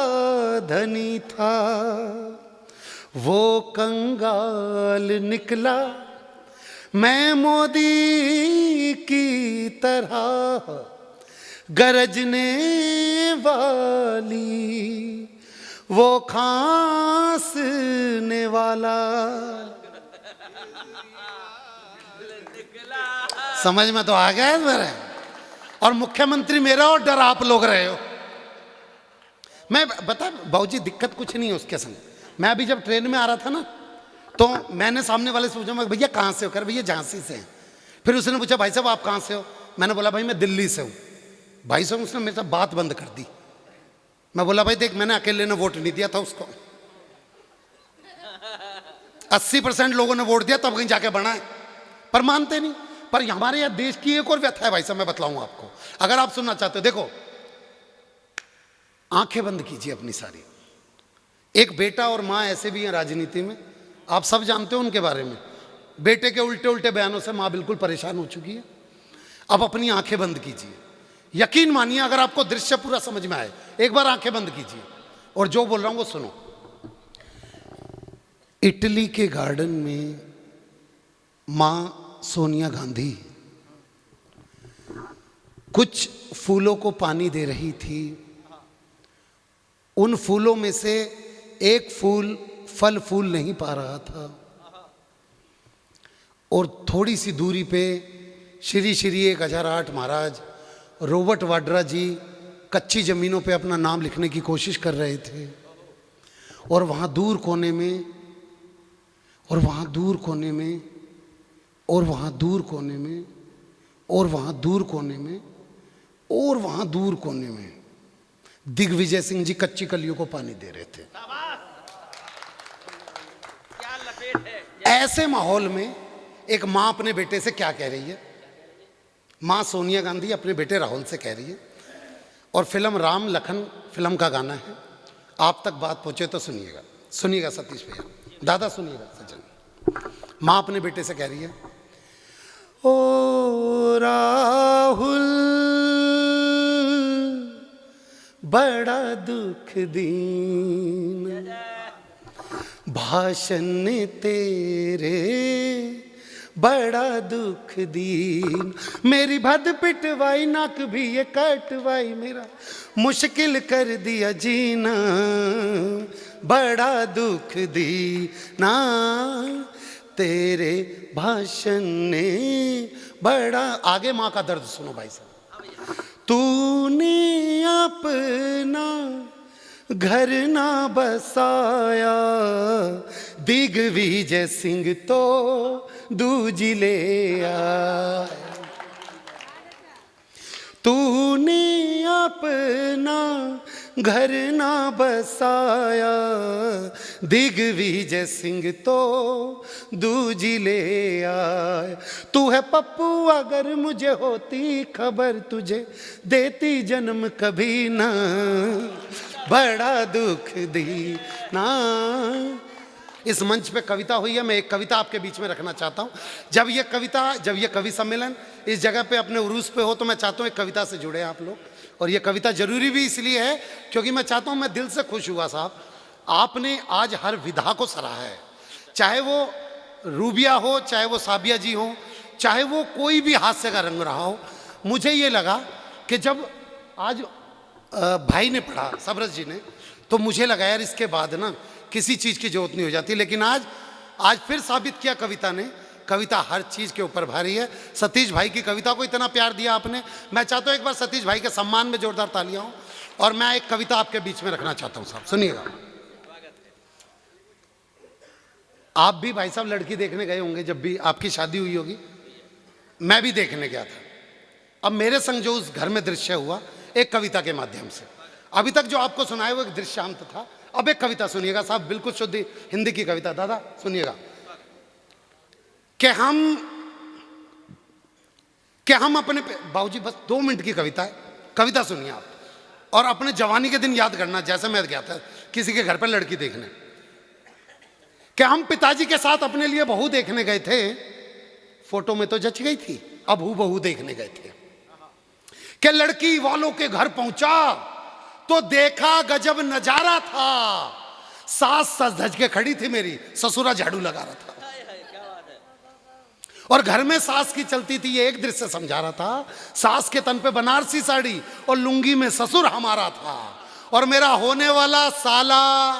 धनी था वो कंगाल निकला। मैं मोदी की तरह गरजने वाली वो खांसने वाला। समझ में तो आ गया मेरे। और मुख्यमंत्री मेरा और डर आप लोग रहे हो। मैं बता बाबूजी दिक्कत कुछ नहीं है उसके संग। मैं अभी जब ट्रेन में आ रहा था ना, तो मैंने सामने वाले से पूछा, मैं भैया कहाँ से हो? कर भैया झांसी से हैं। फिर उसने पूछा भाई साहब आप कहाँ से हो? मैंने बोला भाई मैं दिल्ली से हूँ। भाई साहब उसने मेरे साथ बात बंद कर दी। मैं बोला भाई देख मैंने अकेले ने वोट नहीं दिया था उसको, 80% लोगों ने वोट दिया तब कहीं जाके बना है, पर मानते नहीं। पर हमारे यहाँ देश की एक और व्यथा है भाई साहब, मैं बतलाऊंगा आपको अगर आप सुनना चाहते हो। देखो आंखें बंद कीजिए अपनी सारी। एक बेटा और माँ ऐसे भी हैं राजनीति में, आप सब जानते हो उनके बारे में। बेटे के उल्टे उल्टे बयानों से माँ बिल्कुल परेशान हो चुकी है। अब अपनी आंखें बंद कीजिए, यकीन मानिए अगर आपको दृश्य पूरा समझ में आए, एक बार आंखें बंद कीजिए और जो बोल रहा हूं वो सुनो। इटली के गार्डन में मां सोनिया गांधी कुछ फूलों को पानी दे रही थी। उन फूलों में से एक फूल फल फूल नहीं पा रहा था और थोड़ी सी दूरी पे श्री श्री 1008 महाराज रॉबर्ट वाड्रा जी कच्ची ज़मीनों पे अपना नाम लिखने की कोशिश कर रहे थे। और वहाँ दूर कोने में और वहाँ दूर कोने में और वहाँ दूर कोने में और वहाँ दूर कोने में और वहाँ दूर कोने में दिग्विजय सिंह जी कच्ची कलियों को पानी दे रहे थे। ऐसे माहौल में एक माँ अपने बेटे से क्या कह रही है? माँ सोनिया गांधी अपने बेटे राहुल से कह रही है, और फिल्म राम लखन फिल्म का गाना है। आप तक बात पहुंचे तो सुनिएगा, सुनिएगा सतीश भैया, दादा सुनिएगा सज्जन। माँ अपने बेटे से कह रही है, ओ राहुल बड़ा दुख दीन भाषण तेरे बड़ा दुख दीन। मेरी भद पिटवाई नाक भी ये कटवाई, मेरा मुश्किल कर दिया जीना बड़ा दुख दीना। तेरे भाषण ने बड़ा। आगे माँ का दर्द सुनो भाई साहब। तूने अपना घर ना बसाया, दिग्विजय सिंह तो दूजी ले आया। तूने अपना घर ना बसाया, दिग्विजय सिंह तो दूजी ले आया। तू है पप्पू अगर मुझे होती खबर, तुझे देती जन्म कभी ना बड़ा दुख दी ना। इस मंच पे कविता हुई है, मैं एक कविता आपके बीच में रखना चाहता हूँ। जब ये कवि सम्मेलन इस जगह पे अपने उरूस पे हो, तो मैं चाहता हूँ एक कविता से जुड़े आप लोग। और ये कविता जरूरी भी इसलिए है क्योंकि मैं चाहता हूँ, मैं दिल से खुश हुआ साहब, आपने आज हर विधा को सराहा है। चाहे वो रूबिया हो, चाहे वो साबिया जी हो, चाहे वो कोई भी हास्य का रंग रहा हो। मुझे ये लगा कि जब आज भाई ने पढ़ा, सबरस जी ने, तो मुझे लगा यार इसके बाद ना किसी चीज़ की जरूरत नहीं हो जाती। लेकिन आज फिर साबित किया कविता ने कविता हर चीज के ऊपर भारी है। सतीश भाई की कविता को इतना प्यार दिया आपने, मैं चाहता हूं एक बार सतीश भाई के सम्मान में जोरदार तालियां हो। और मैं एक कविता आपके बीच में रखना चाहता हूं साहब, सुनिएगा। आप भी भाई साहब लड़की देखने गए होंगे, जब भी आपकी शादी हुई होगी, मैं भी देखने गया था। अब मेरे संग जो उस घर में दृश्य हुआ, एक कविता के माध्यम से, अभी तक जो आपको सुनाया वो एक दृश्यांत था, अब एक कविता सुनिएगा साहब, बिल्कुल शुद्ध हिंदी की कविता। दादा सुनिएगा कि हम अपने बाबूजी, बस 2 मिनट की कविता है, कविता सुनिए आप, और अपने जवानी के दिन याद करना, जैसे मैं गया था किसी के घर पर लड़की देखने, कि हम पिताजी के साथ अपने लिए बहू देखने गए थे, फोटो में तो जच गई थी, अब बहू देखने गए थे, कि लड़की वालों के घर पहुंचा तो देखा गजब नजारा था, सास सज धज के खड़ी थी मेरी, ससुरा झाड़ू लगा रहा था, और घर में सास की चलती थी, ये एक दृश्य समझा रहा था, सास के तन पे बनारसी साड़ी और लुंगी में ससुर हमारा था, और मेरा होने वाला साला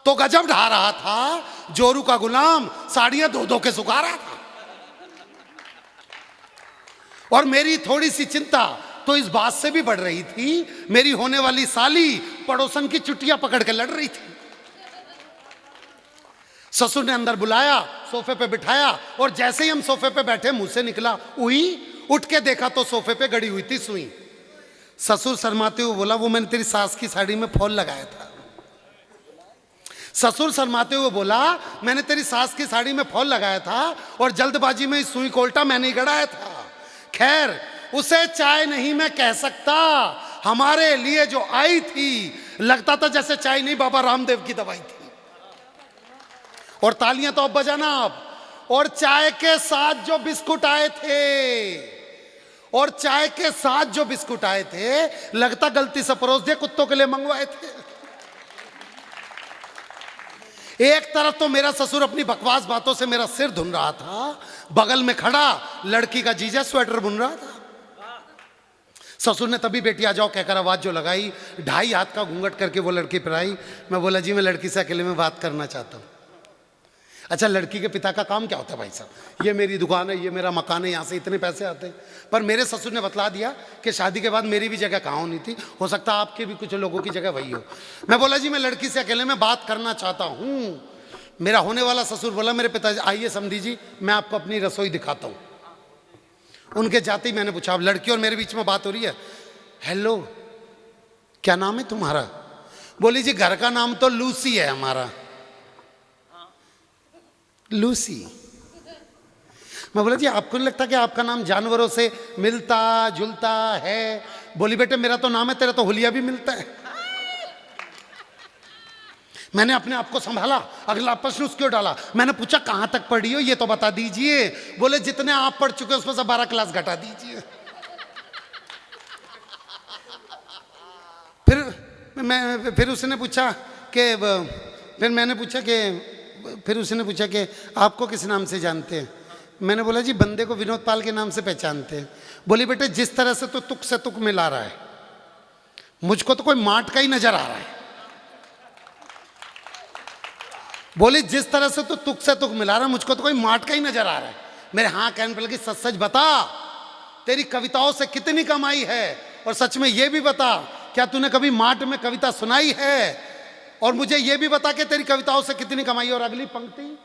तो गजब ढा रहा था, जोरू का गुलाम साड़ियां धो धो के सुखा रहा था, और मेरी थोड़ी सी चिंता तो इस बात से भी बढ़ रही थी, मेरी होने वाली साली पड़ोसन की चुटिया पकड़ के लड़ रही थी। ससुर ने अंदर बुलाया, सोफे पे बिठाया, और जैसे ही हम सोफे पे बैठे मुंह से निकला उई, उठ के देखा तो सोफे पे गड़ी हुई थी सुई। ससुर शर्माते हुए बोला, वो मैंने तेरी सास की साड़ी में फॉल लगाया था। ससुर शर्माते हुए बोला, मैंने तेरी सास की साड़ी में फॉल लगाया था, और जल्दबाजी में इस सुई को उल्टा मैंने ही गड़ाया था। खैर उसे चाय नहीं मैं कह सकता, हमारे लिए जो आई थी लगता था जैसे चाय नहीं बाबा रामदेव की दवाई थी। और तालियां तो अब बजाना आप। और चाय के साथ जो बिस्कुट आए थे, और चाय के साथ जो बिस्कुट आए थे, लगता गलती से परोस दिए, कुत्तों के लिए मंगवाए थे। एक तरफ तो मेरा ससुर अपनी बकवास बातों से मेरा सिर धुन रहा था, बगल में खड़ा लड़की का जीजा स्वेटर बुन रहा था। ससुर ने तभी बेटी आ जाओ कहकर आवाज जो लगाई, 2.5 हाथ का घूंघट करके वो लड़की पर आई। मैं बोला, जी मैं लड़की से अकेले में बात करना चाहता हूँ। अच्छा, लड़की के पिता का काम क्या होता है भाई साहब? ये मेरी दुकान है, ये मेरा मकान है, यहाँ से इतने पैसे आते हैं। पर मेरे ससुर ने बतला दिया कि शादी के बाद मेरी भी जगह कहाँ होनी थी, हो सकता है आपके भी कुछ लोगों की जगह वही हो। मैं बोला, जी मैं लड़की से अकेले में बात करना चाहता हूँ। मेरा होने वाला ससुर बोला, मेरे पिताजी आइए समधी जी, मैं आपको अपनी रसोई दिखाता हूँ। उनके जाते ही मैंने पूछा, अब लड़की और मेरे बीच में बात हो रही है, हेलो क्या नाम है तुम्हारा? बोली, जी घर का नाम तो लूसी है हमारा। लूसी। मैं बोला, जी आपको नहीं लगता कि आपका नाम जानवरों से मिलता जुलता है? बोली, बेटे मेरा तो नाम है, तेरा तो हुलिया भी मिलता है। मैंने अपने आप को संभाला, अगला प्रश्न उसको डाला। मैंने पूछा, कहां तक पढ़ी हो ये तो बता दीजिए। बोले, जितने आप पढ़ चुके उसमें से 12 क्लास घटा दीजिए। फिर उसने पूछा कि आपको किस नाम से जानते हैं? मैंने बोला, जी बंदे को विनोद पाल के नाम से पहचानते हैं। बोली, बेटे जिस तरह से तो तुक से तुक मिला रहा है, मुझको तो कोई माट का ही नजर आ रहा है। बोली, जिस तरह से तो तुक से तुक मिला रहा है, मुझको तो कोई माट का ही नजर आ रहा है। मेरे हाँ कहने पर लगी, सच सच बता तेरी कविताओं से कितनी कमाई है, और सच में ये भी बता क्या तूने कभी माट में कविता सुनाई है, और मुझे ये भी बता कि तेरी कविताओं से कितनी कमाई। और अगली पंक्ति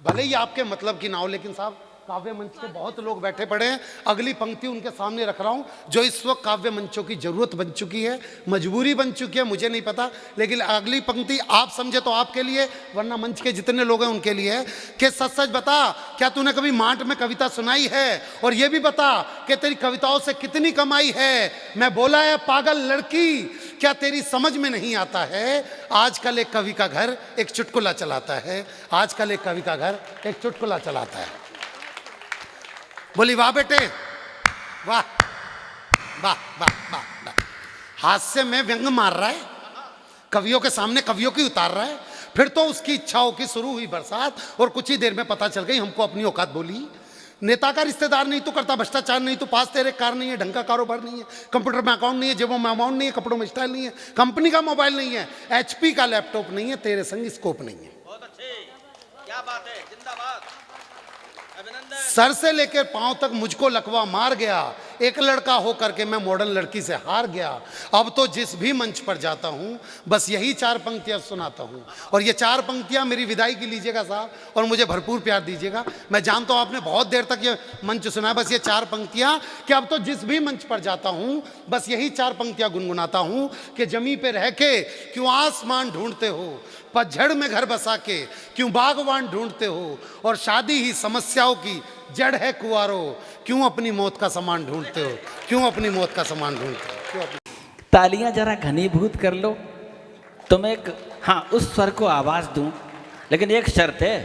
भले ही आपके मतलब की ना हो, लेकिन साहब काव्य मंच पे बहुत लोग बैठे पड़े हैं, अगली पंक्ति उनके सामने रख रहा हूं जो इस वक्त काव्य मंचों की जरूरत बन चुकी है, मजबूरी बन चुकी है, मुझे नहीं पता, लेकिन अगली पंक्ति आप समझे तो आपके लिए, वरना मंच के जितने लोग हैं उनके लिए है कि सच सच बता क्या तूने कभी माट में कविता सुनाई है, और ये भी बता कि तेरी कविताओं से कितनी कमाई है। मैं बोला है, पागल लड़की क्या तेरी समझ में नहीं आता है? आजकल एक कवि का घर एक चुटकुला चलाता है, आजकल एक कवि का घर एक चुटकुला चलाता है। बोली, वाह बेटे वाह वाह वाह वाह वाह। हास्य में व्यंग मार रहा है, कवियों के सामने कवियों की उतार रहा है। फिर तो उसकी इच्छाओं की शुरू हुई बरसात, और कुछ ही देर में पता चल गई हमको अपनी औकात। बोली, नेता का रिश्तेदार नहीं, तो करता भ्रष्टाचार नहीं, तो पास तेरे कार नहीं है, ढंग का कारोबार नहीं है, कंप्यूटर में अकाउंट नहीं है, जेबों में अमाउंट नहीं है, कपड़ों में स्टाइल नहीं है, कंपनी का मोबाइल नहीं है, HP का लैपटॉप नहीं है, तेरे संग स्कोप नहीं है। बहुत अच्छे, क्या बात है, जिंदाबाद। सर से लेकर पांव तक मुझको लकवा मार गया, एक लड़का होकर के मैं मॉडर्न लड़की से हार गया। अब तो जिस भी मंच पर जाता हूं बस यही 4 पंक्तियां सुनाता हूं, और ये 4 पंक्तियां मेरी विदाई की लीजिएगा साहब, और मुझे भरपूर प्यार दीजिएगा। मैं जानता हूं आपने बहुत देर तक ये मंच सुना है, बस ये 4 पंक्तियां कि अब तो जिस भी मंच पर जाता हूं बस यही 4 पंक्तियां गुनगुनाता हूं कि जमी पे रह के क्यों आसमान ढूंढते हो, पतझड़ में घर बसा के क्यों बागवान ढूंढते हो, और शादी ही समस्याओं की जड़ है कुंवारो, क्यों अपनी मौत का सामान ढूंढते हो, क्यों अपनी मौत का सामान ढूंढते हो, क्यों अपनी... तालियां जरा घनीभूत कर लो। तुम एक हाँ उस स्वर को आवाज दूं, लेकिन एक शर्त है,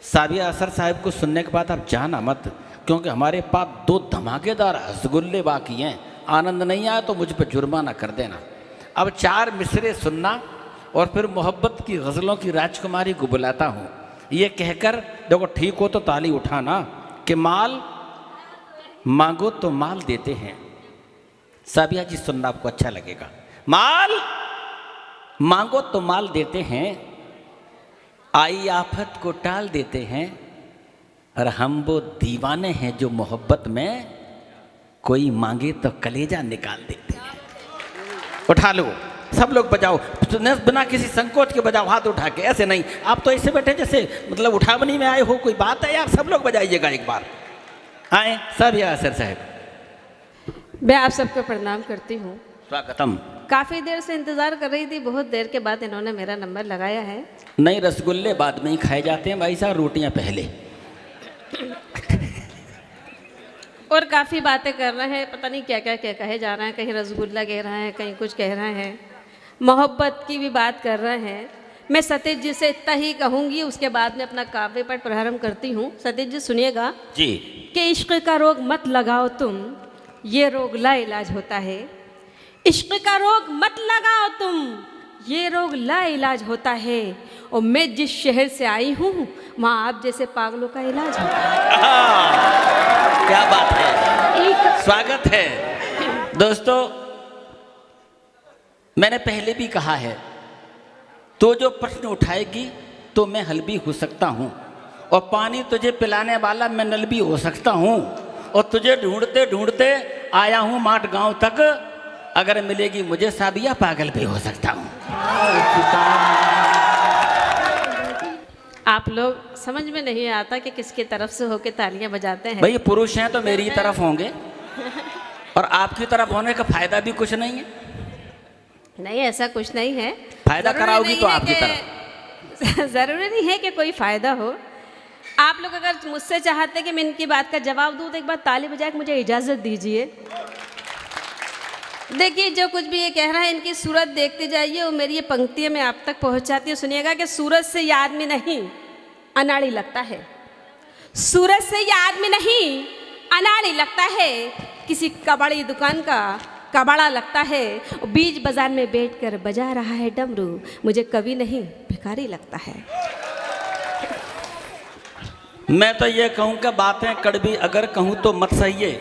साबिया असर साहब को सुनने के बाद आप जाना मत, क्योंकि हमारे पास 2 धमाकेदार रसगुल्ले बाकी हैं। आनंद नहीं आया तो मुझ पर जुर्माना कर देना। अब 4 मिसरे सुनना और फिर मोहब्बत की गज़लों की राजकुमारी को बुलाता हूँ। ये कहकर देखो ठीक हो तो ताली उठाना कि माल मांगो तो माल देते हैं। साबिया जी सुनना आपको अच्छा लगेगा। माल मांगो तो माल देते हैं, आई आफत को टाल देते हैं, और हम वो दीवाने हैं जो मोहब्बत में कोई मांगे तो कलेजा निकाल देते हैं। उठा लो सब लोग, बजाओ बिना किसी संकोच के बजाओ, हाथ उठा के, ऐसे नहीं। आप तो ऐसे बैठे जैसे मतलब उठावनी में आए हो, कोई बात है यार? सब लोग बजाइएगा एक बार। आए साबिया असर साहब। मैं आप सबको प्रणाम करती हूँ। स्वागतम। काफ़ी देर से इंतज़ार कर रही थी, बहुत देर के बाद इन्होंने मेरा नंबर लगाया है। नहीं, रसगुल्ले बाद में ही खाए जाते हैं भाई साहब, रोटियां पहले। और काफ़ी बातें कर रहे हैं, पता नहीं क्या क्या क्या कहे जा रहे हैं, कहीं रसगुल्ला कह रहे हैं, कहीं कुछ कह रहे हैं, मोहब्बत की भी बात कर रहे हैं। मैं सतीश जी से इतना ही कहूँगी, उसके बाद में अपना काव्य पाठ प्रारंभ करती हूँ। सतीश जी सुनिएगा जी। कि इश्क का रोग मत लगाओ तुम, ये रोग ला इलाज होता है। इश्क का रोग मत लगाओ तुम, ये रोग ला इलाज होता है। और मैं जिस शहर से आई हूँ वहाँ आप जैसे पागलों का इलाज होता है। क्या बात है, स्वागत है दोस्तों। मैंने पहले भी कहा है, तो जो प्रश्न उठाएगी तो मैं हल भी हो सकता हूँ, और पानी तुझे पिलाने वाला मैं नल भी हो सकता हूँ, और तुझे ढूंढते ढूंढते आया हूँ माट गांव तक, अगर मिलेगी मुझे साबिया पागल भी हो सकता हूँ। आप लोग समझ में नहीं आता कि किसकी तरफ से होके तालियां बजाते हैं। भाई पुरुष हैं तो मेरी ही तरफ होंगे, और आपकी तरफ होने का फायदा भी कुछ नहीं है। नहीं, ऐसा कुछ नहीं है। फायदा कराओगी तो आपकी तरफ। ज़रूरी नहीं है कि कोई फ़ायदा हो। आप लोग अगर मुझसे चाहते कि मैं इनकी बात का जवाब दूँ तो एक बार ताली बजा के मुझे इजाज़त दीजिए। देखिए, जो कुछ भी ये कह रहा है, इनकी सूरत देखते जाइए और मेरी ये पंक्तियाँ मैं आप तक पहुँचाती हूँ। सुनिएगा कि सूरत से ये आदमी नहीं अनाड़ी लगता है, सूरत से ये आदमी नहीं अनाड़ी लगता है, किसी कबाड़ी दुकान का कबाड़ा लगता है। बीच बाजार में बैठकर बजा रहा है डमरू, मुझे कभी नहीं भिखारी लगता है। मैं तो ये कहूँगा बातें कड़वी अगर कहूँ तो मत सहिए,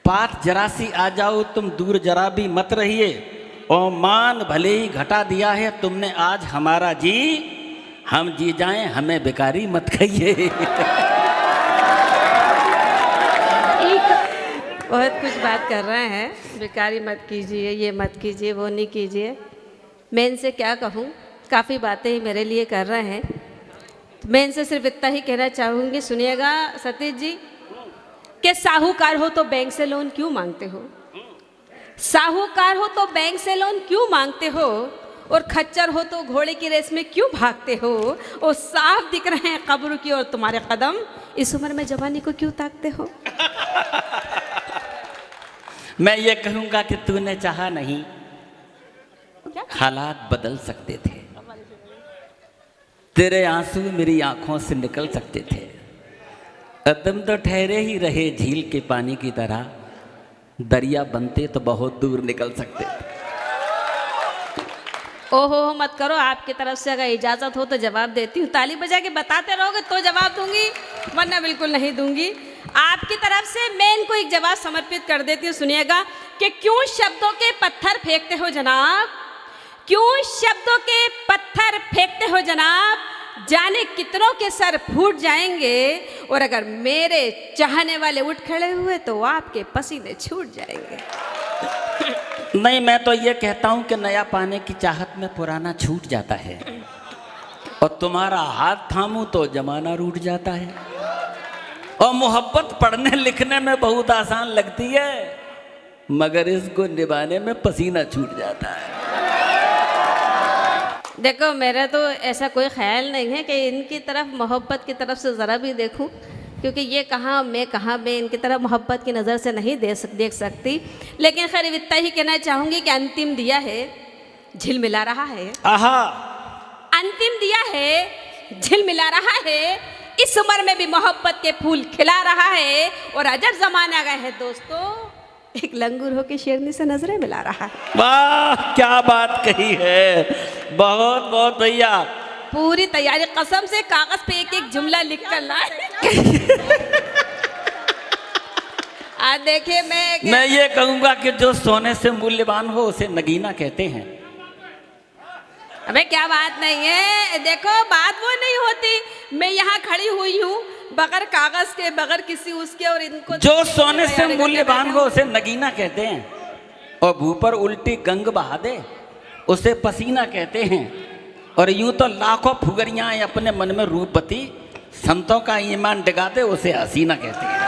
पाठ जरा सी आ जाओ तुम दूर जरा भी मत रहिए, और मान भले ही घटा दिया है तुमने आज हमारा जी, हम जी जाएं हमें बेकारी मत कहिए। बहुत कुछ बात कर रहे हैं, बेकारी मत कीजिए, ये मत कीजिए, वो नहीं कीजिए। मैं इनसे क्या कहूँ, काफ़ी बातें ही मेरे लिए कर रहे हैं। तो मैं इनसे सिर्फ इतना ही कहना चाहूँगी, सुनिएगा सतीश जी, कि साहूकार हो तो बैंक से लोन क्यों मांगते हो, साहूकार हो तो बैंक से लोन क्यों मांगते हो, और खच्चर हो तो घोड़े की रेस में क्यों भागते हो, और साफ दिख रहे हैं कब्र की और तुम्हारे कदम, इस उम्र में जवानी को क्यों ताकते हो। मैं ये कहूँगा कि तूने चाहा नहीं, हालात बदल सकते थे, तेरे आंसू मेरी आंखों से निकल सकते थे, तुम तो ठहरे ही रहे झील के पानी की तरह, दरिया बनते तो बहुत दूर निकल सकते थे। ओहो मत करो, आपकी तरफ से अगर इजाज़त हो तो जवाब देती हूँ। ताली बजा के बताते रहोगे तो जवाब दूंगी, वरना बिल्कुल नहीं दूंगी। आपकी तरफ से मैं इनको एक जवाब समर्पित कर देती हूँ। सुनिएगा कि क्यों शब्दों के पत्थर फेंकते हो जनाब, क्यों शब्दों के पत्थर फेंकते हो जनाब, जाने कितनों के सर फूट जाएंगे और अगर मेरे चाहने वाले उठ खड़े हुए तो आपके पसीने छूट जाएंगे। नहीं, मैं तो ये कहता हूं कि नया पाने की चाहत में पुराना छूट जाता है, और तुम्हारा हाथ थामूं तो जमाना रूठ जाता है। और मोहब्बत पढ़ने लिखने में बहुत आसान लगती है, मगर इसको निभाने में पसीना छूट जाता है। देखो, मेरा तो ऐसा कोई ख्याल नहीं है कि इनकी तरफ मोहब्बत की तरफ से ज़रा भी देखूं, क्योंकि ये कहाँ मैं इनकी तरफ मोहब्बत की नज़र से नहीं देख सकती। लेकिन खैर इतना ही कहना चाहूँगी कि अंतिम दिया है झिलमिला रहा है। आहा, अंतिम दिया है झिलमिला रहा है, इस उम्र में भी मोहब्बत के फूल खिला रहा है। और अजब जमाना गए है दोस्तों, एक लंगूर होके शेरनी से नजरें मिला रहा है। वाह, क्या बात कही है, बहुत बहुत भैया। पूरी तैयारी, कसम से कागज पे एक एक जुमला लिख कर लाए। आज देखिए, मैं ये कहूंगा कि जो सोने से मूल्यवान हो उसे नगीना कहते हैं। अबे क्या बात नहीं है, देखो बात वो नहीं होती। मैं यहाँ खड़ी हुई हूँ बगैर कागज के, बगैर किसी उसके, और इनको जो सोने से मूल्यवान हो उसे नगीना कहते हैं, और भू पर उल्टी गंग बहा दे उसे पसीना कहते हैं। और यूं तो लाखों फुगरियां अपने मन में रूपवती, संतों का ईमान डिगा दे उसे हसीना कहते हैं।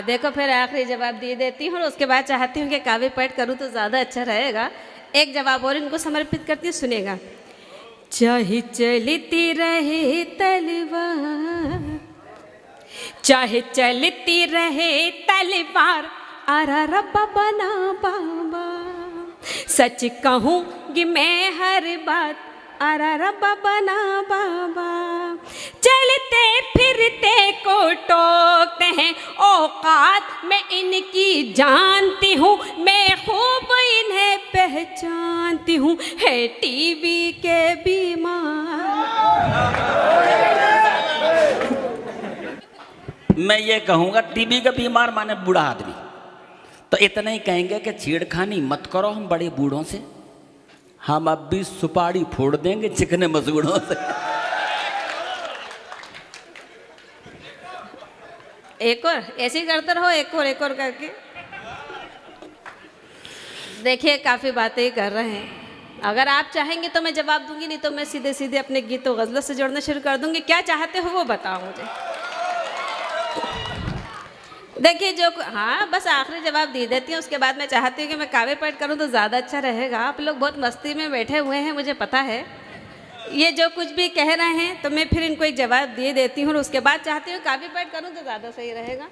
देखो, फिर आखिरी जवाब दे देती हूँ और उसके बाद चाहती हूँ कि काव्य पाठ करूँ तो ज़्यादा अच्छा रहेगा। एक जवाब और इनको समर्पित करती हूँ, सुनेगा। चाहे चलती रहे तलवार, चाहे चलती रहे तलवार, आरा रब्बा बना बाबा, सच कहूँगी मैं हर बात, आरा रब्बा बना बाबा। चलते फिरते को टोकते हैं औकात मैं इनकी जानती हूँ, मैं खूब इन्हें पहचानती हूँ, है टीवी के बीमार। मैं ये कहूँगा, टीबी का बीमार माने बूढ़ा आदमी, तो इतना ही कहेंगे कि छेड़खानी मत करो हम बड़े बूढ़ों से, हम अब भी सुपारी फोड़ देंगे चिकने मजदूरों से। एक और ऐसे ही करते रहो, एक और करके। देखिए, काफ़ी बातें कर रहे हैं। अगर आप चाहेंगे तो मैं जवाब दूंगी, नहीं तो मैं सीधे सीधे अपने गीतों गज़लों से जोड़ना शुरू कर दूंगी। क्या चाहते हो वो बताओ मुझे। देखिए, जो हाँ, बस आखिरी जवाब दे देती हूँ, उसके बाद मैं चाहती हूँ कि मैं काव्य पाठ करूँ तो ज़्यादा अच्छा रहेगा। आप लोग बहुत मस्ती में बैठे हुए हैं, मुझे पता है। ये जो कुछ भी कह रहे हैं तो मैं फिर इनको एक जवाब दे देती हूँ और उसके बाद चाहती हूँ काव्य पाठ करूँ तो ज़्यादा सही रहेगा।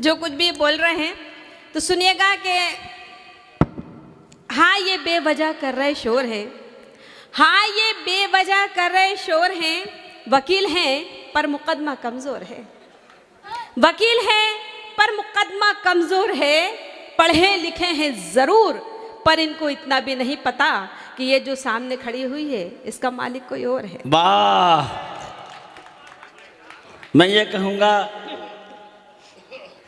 जो कुछ भी बोल रहे हैं तो सुनिएगा कि हाँ, ये बेवजह कर रहे शोर है, हाँ ये बेवजह कर रहे शोर हैं। वकील हैं पर मुकदमा कमज़ोर है, वकील हैं पर मुकदमा कमज़ोर है। पढ़े लिखे हैं ज़रूर, पर इनको इतना भी नहीं पता कि ये जो सामने खड़ी हुई है इसका मालिक कोई और है। वाह, मैं ये कहूँगा,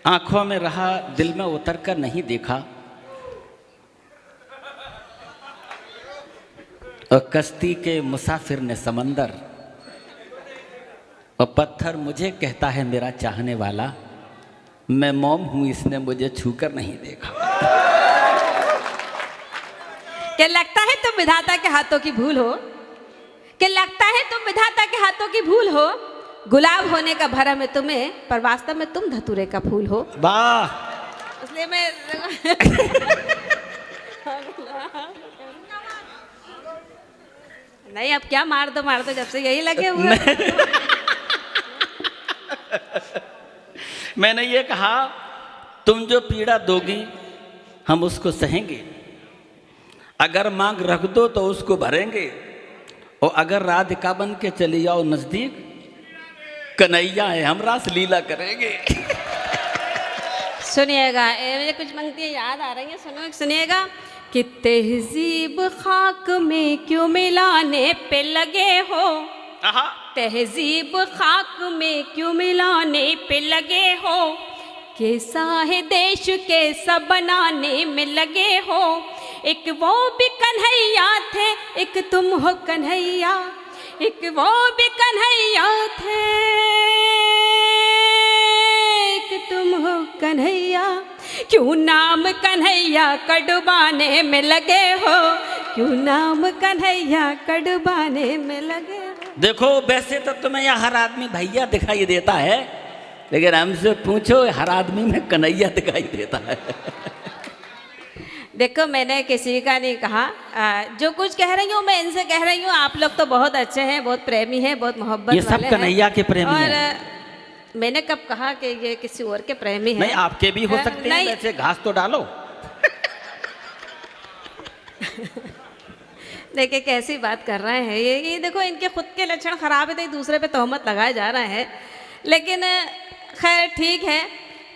आंखों में रहा दिल में उतर कर नहीं देखा, और कश्ती के मुसाफिर ने समंदर, और पत्थर मुझे कहता है मेरा चाहने वाला, मैं मोम हूं इसने मुझे छूकर नहीं देखा। क्या लगता है तुम विधाता के हाथों की भूल हो, क्या लगता है तुम विधाता के हाथों की भूल हो। गुलाब होने का भरम है तुम्हें, पर वास्तव में तुम धतूरे का फूल हो। वाह, इसलिए मैं नहीं, अब क्या मार दो जब से यही लगे हुए। मैंने ये कहा, तुम जो पीड़ा दोगी हम उसको सहेंगे, अगर मांग रख दो तो उसको भरेंगे, और अगर राधिका बन के चली जाओ नजदीक, कन्हैया है हम रास लीला करेंगे। सुनिएगा, मुझे कुछ पंक्तियाँ याद आ रही हैं, सुनिएगा कि तहजीब खाक में क्यों मिलाने पे लगे हो, तहजीब खाक में क्यों मिलाने पे लगे हो, कैसा है देश कैसा बनाने में लगे हो। एक वो भी कन्हैया थे, एक तुम हो कन्हैया, एक वो भी कन्हैया थे, एक तुम हो कन्हैया, क्यों नाम कन्हैया कड़ुबाने में लगे हो, क्यों नाम कन्हैया कड़ुबाने में लगे हो। देखो वैसे तो तुम्हें यह हर आदमी भैया दिखाई देता है, लेकिन हमसे पूछो हर आदमी में कन्हैया दिखाई देता है। देखो मैंने किसी का नहीं कहा, जो कुछ कह रही हूँ मैं इनसे कह रही हूँ, आप लोग तो बहुत अच्छे हैं, बहुत प्रेमी हैं, बहुत मोहब्बत ये सब कन्हैया के प्रेमी और हैं। मैंने कब कहा कि ये किसी और के प्रेमी हैं? नहीं, आपके भी हो सकते हैं, वैसे घास तो डालो। देखिए कैसी बात कर रहे हैं ये देखो इनके खुद के लक्षण खराब है तो दूसरे पे तोहमत लगाया जा रहा है। लेकिन खैर ठीक है,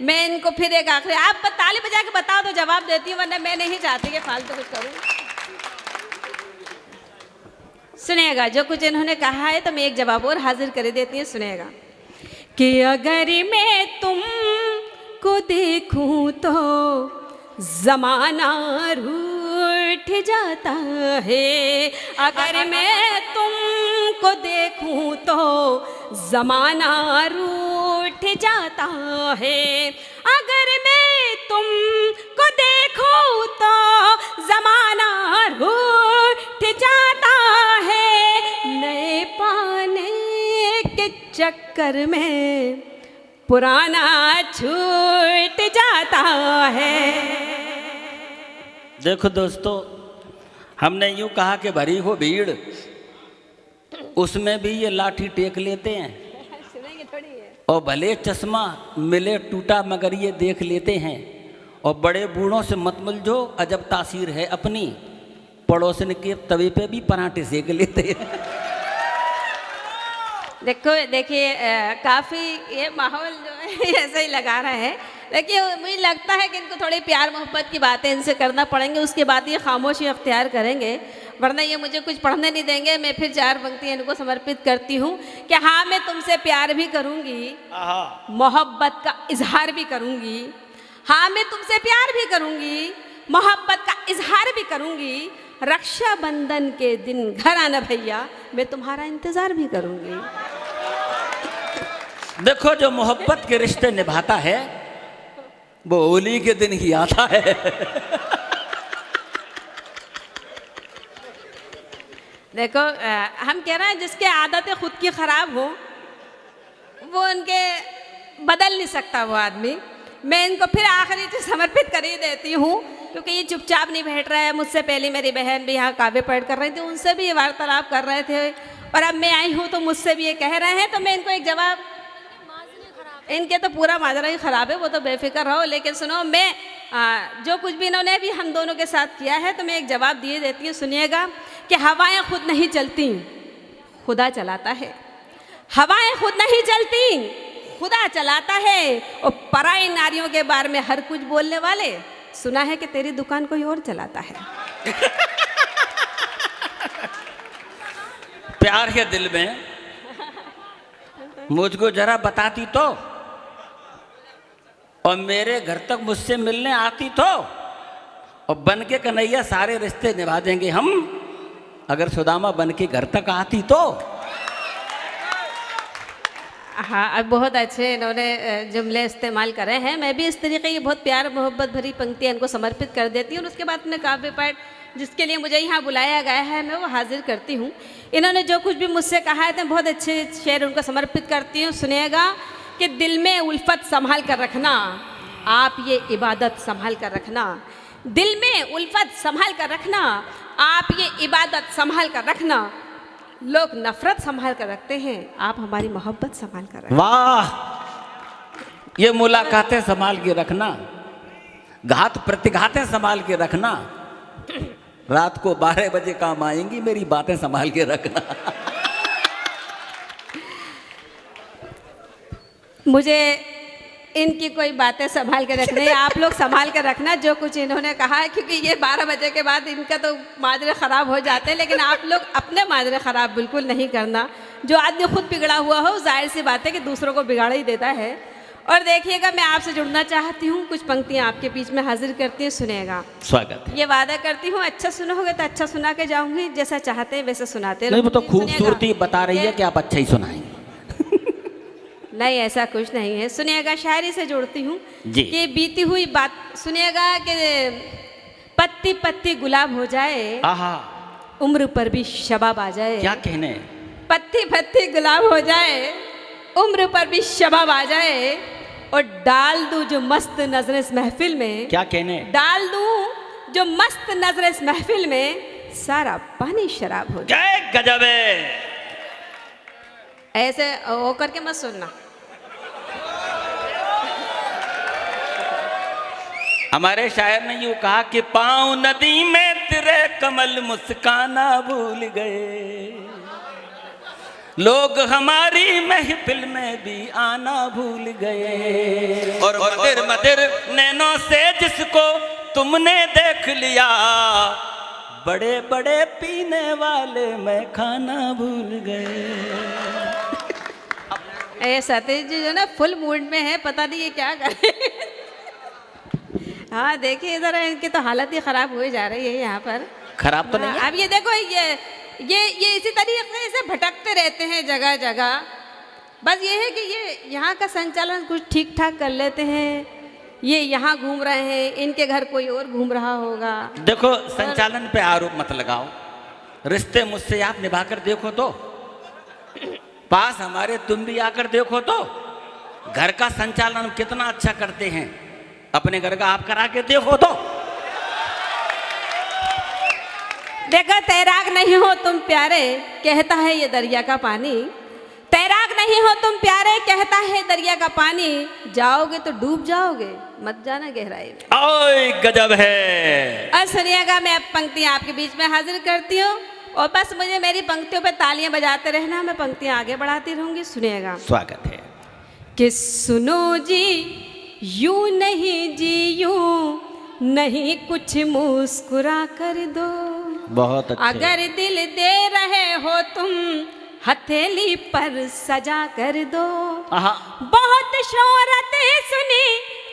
मैं इनको फिर एक आखिरी, आप ताली बजा के बताओ तो जवाब देती हूँ, वरना मैं नहीं चाहती कि फालतू कुछ करूँ। सुनिएगा जो कुछ इन्होंने कहा है, तो मैं एक जवाब और हाजिर कर देती हूँ, सुनिएगा। कि अगर मैं तुमको देखूं तो जमाना रूठ जाता है, अगर मैं तुमको देखूं तो जमाना रूठ जाता है, अगर मैं तुमको देखूं तो जमाना रूठ जाता है, नए पाने के चक्कर में पुराना छूट जाता है। देखो दोस्तों, हमने यूं कहा कि भरी हो भीड़, उसमें भी ये लाठी टेक लेते हैं, और भले चश्मा मिले टूटा मगर ये देख लेते हैं, और बड़े बूढ़ों से मत मिलजो, अजब तासीर है अपनी, पड़ोसन के तवे पे भी पराठे सेक लेते हैं। देखो देखिए काफ़ी ये माहौल जो है ऐसा ही लगा रहा है, लेकिन मुझे लगता है कि इनको थोड़ी प्यार मोहब्बत की बातें इनसे करना पड़ेंगे, उसके बाद ये खामोशी अख्तियार करेंगे, वरना ये मुझे कुछ पढ़ने नहीं देंगे। मैं फिर 4 पंक्तियाँ इनको समर्पित करती हूँ कि हाँ मैं तुमसे प्यार भी करूँगी, मोहब्बत का इजहार भी करूँगी, हाँ मैं तुमसे प्यार भी करूँगी, मोहब्बत का इजहार भी करूँगी, रक्षाबंधन के दिन घर आना भैया, मैं तुम्हारा इंतज़ार भी करूँगी। देखो जो मोहब्बत के रिश्ते निभाता है वो होली के दिन ही आता है। देखो हम कह रहे हैं जिसके आदतें खुद की खराब हो वो उनके बदल नहीं सकता वो आदमी। मैं इनको फिर आखिरी चीज समर्पित कर ही देती हूँ, क्योंकि ये चुपचाप नहीं बैठ रहा है। मुझसे पहले मेरी बहन भी यहाँ काव्य पाठ कर रही थी, उनसे भी ये वार्तालाप कर रहे थे, और अब मैं आई हूँ तो मुझसे भी ये कह रहे हैं, तो मैं इनको एक जवाब, इनके तो पूरा माजरा ही ख़राब है, वो तो बेफिक्र रहो। लेकिन सुनो, मैं जो कुछ भी इन्होंने भी हम दोनों के साथ किया है, तो मैं एक जवाब दिए देती हूँ, सुनिएगा। कि हवाएं खुद नहीं चलती, खुदा चलाता है। हवाएं खुद नहीं चलती, खुदा चलाता है। और पराई नारियों के बारे में हर कुछ बोलने वाले, सुना है कि तेरी दुकान कोई और चलाता है। प्यार के दिल में मुझको जरा बताती तो, और मेरे घर तक मुझसे मिलने आती तो, और बन के कन्हैया सारे रिश्ते निभा देंगे हम, अगर सुदामा बन के घर तक आती तो। हाँ, अब बहुत अच्छे इन्होंने जुमले इस्तेमाल करे हैं। मैं भी इस तरीके की बहुत प्यार मोहब्बत भरी पंक्तियाँ इनको समर्पित कर देती हूँ, और उसके बाद अपने काव्य पाठ जिसके लिए मुझे यहाँ बुलाया गया है मैं वो हाजिर करती हूँ। इन्होंने जो कुछ भी मुझसे कहा है तो बहुत अच्छे शेर उनको समर्पित करती हूँ। सुनिएगा कि दिल में उल्फत संभाल कर रखना, आप ये इबादत संभाल कर रखना। दिल में उल्फत संभाल कर रखना, आप ये इबादत संभाल कर रखना। लोग नफरत संभाल कर रखते हैं, आप हमारी मोहब्बत संभाल कर रखना। वाह, ये मुलाकातें संभाल के रखना, घात प्रतिघातें संभाल के रखना, रात को 12 बजे काम आएंगी, मेरी बातें संभाल के रखना। मुझे इनकी कोई बातें संभाल के रखने, आप लोग संभाल के रखना जो कुछ इन्होंने कहा है, क्योंकि ये 12 बजे के बाद इनका तो माजरे ख़राब हो जाते हैं। लेकिन आप लोग अपने माजरे ख़राब बिल्कुल नहीं करना। जो आदमी खुद बिगड़ा हुआ हो, जाहिर सी बात है कि दूसरों को बिगाड़ ही देता है। और देखिएगा, मैं आपसे जुड़ना चाहती हूँ, कुछ पंक्तियाँ आपके बीच में हाजिर करती हूँ, सुनेगा। स्वागत है। ये वादा करती हूँ, अच्छा सुनोगे तो अच्छा सुना के जाऊंगी, जैसा चाहते हैं वैसे सुनाते नहीं, वो तो रहूंगी। खूबसूरती सुनिएगा। बता रही है कि आप अच्छा ही सुनाएंगे। नहीं, ऐसा कुछ नहीं है। सुनिएगा, शायरी से जोड़ती हूँ जी। कि बीती हुई बात सुनिएगा कि पत्ती पत्ती गुलाब हो जाए, आहा, उम्र पर भी शबाब आ जाए। क्या कहने। पत्ती पत्ती गुलाब हो जाए, उम्र पर भी शबाब आ जाए, और डाल दूं जो मस्त नजर इस महफिल में, क्या कहने। डाल दूं जो मस्त नजर इस महफिल में, सारा पानी शराब हो जाए। क्या गजब है। ऐसे हो करके मत सुनना। हमारे शायर ने यूं कहा कि पाँव नदी में तेरे कमल मुस्काना भूल गए, लोग हमारी महफिल में भी आना भूल गए, और मदिर मदिर नैनों से जिसको तुमने देख लिया, बड़े बड़े पीने वाले मैं खाना भूल गए। सतीश जी जो ना फुल मूड में है, पता नहीं ये क्या करे। हाँ देखिए, जरा इनकी तो हालत ही खराब हुई जा रही है यहाँ पर। खराब तो नहीं है। अब ये देखो, ये इसी तरीके से भटकते रहते हैं जगह जगह। बस ये है कि ये यहाँ का संचालन कुछ ठीक ठाक कर लेते हैं, ये यहाँ घूम रहे हैं, इनके घर कोई और घूम रहा होगा। देखो, संचालन पे आरोप मत लगाओ, रिश्ते मुझसे आप निभा कर देखो तो, पास हमारे तुम भी आकर देखो तो, घर का संचालन कितना अच्छा करते हैं, अपने घर का आप करा के देखो तो। देखो, तैराक नहीं हो तुम प्यारे, कहता है ये दरिया का पानी। तैराक नहीं हो तुम प्यारे, कहता है दरिया का पानी। जाओगे तो डूब जाओगे, मत जाना गहराई में। ओए गजब है। और सुनिएगा, मैं अब पंक्तियां आपके बीच में हाजिर करती हूँ, और बस मुझे मेरी पंक्तियों पे तालियां बजाते रहना, मैं पंक्तियां आगे बढ़ाती रहूंगी। सुनिएगा। स्वागत है। कि सुनो जी, यूं नहीं जी, यूं नहीं, कुछ मुस्कुरा कर दो। बहुत अच्छे। अगर दिल दे रहे हो तुम, हथेली पर सजा कर दो। आहा। बहुत शोहरत सुनी,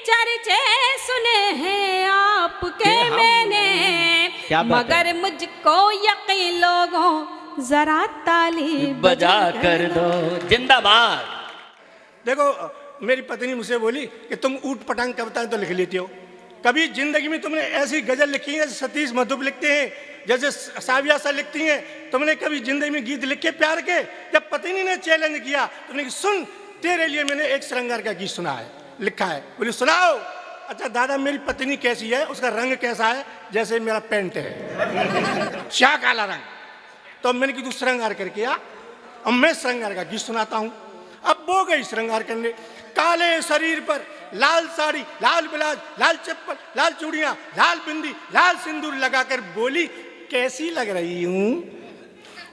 चर्चे सुने हैं आपके मैंने, क्या बात है? मगर मुझको यकीन लोगों, जरा ताली बजा कर दो। जिंदाबाद। देखो, मेरी पत्नी मुझसे बोली कि तुम ऊट पटांग कविताएं तो लिख लेती हो, कभी जिंदगी में तुमने ऐसी गजल लिखी है जैसे सतीश मधुप लिखते हैं, जैसे साविया सा लिखती हैं, तुमने कभी जिंदगी में गीत लिखे प्यार के? जब पत्नी ने चैलेंज किया, तुमने सुन, तेरे लिए मैंने एक श्रृंगार का गीत सुना है, लिखा है। बोली सुनाओ। अच्छा दादा, मेरी पत्नी कैसी है, उसका रंग कैसा है? जैसे मेरा पेंट है, श्या काला रंग। तो मैंने कि तू श्रृंगार करके आ, अब मैं श्रृंगार का गीत सुनाता हूँ। अब वो गई श्रृंगार करने, काले शरीर पर लाल साड़ी, लाल ब्लाउज, लाल चप्पल, लाल चूड़ियां, लाल बिंदी, लाल सिंदूर लगाकर बोली, कैसी लग रही हूं?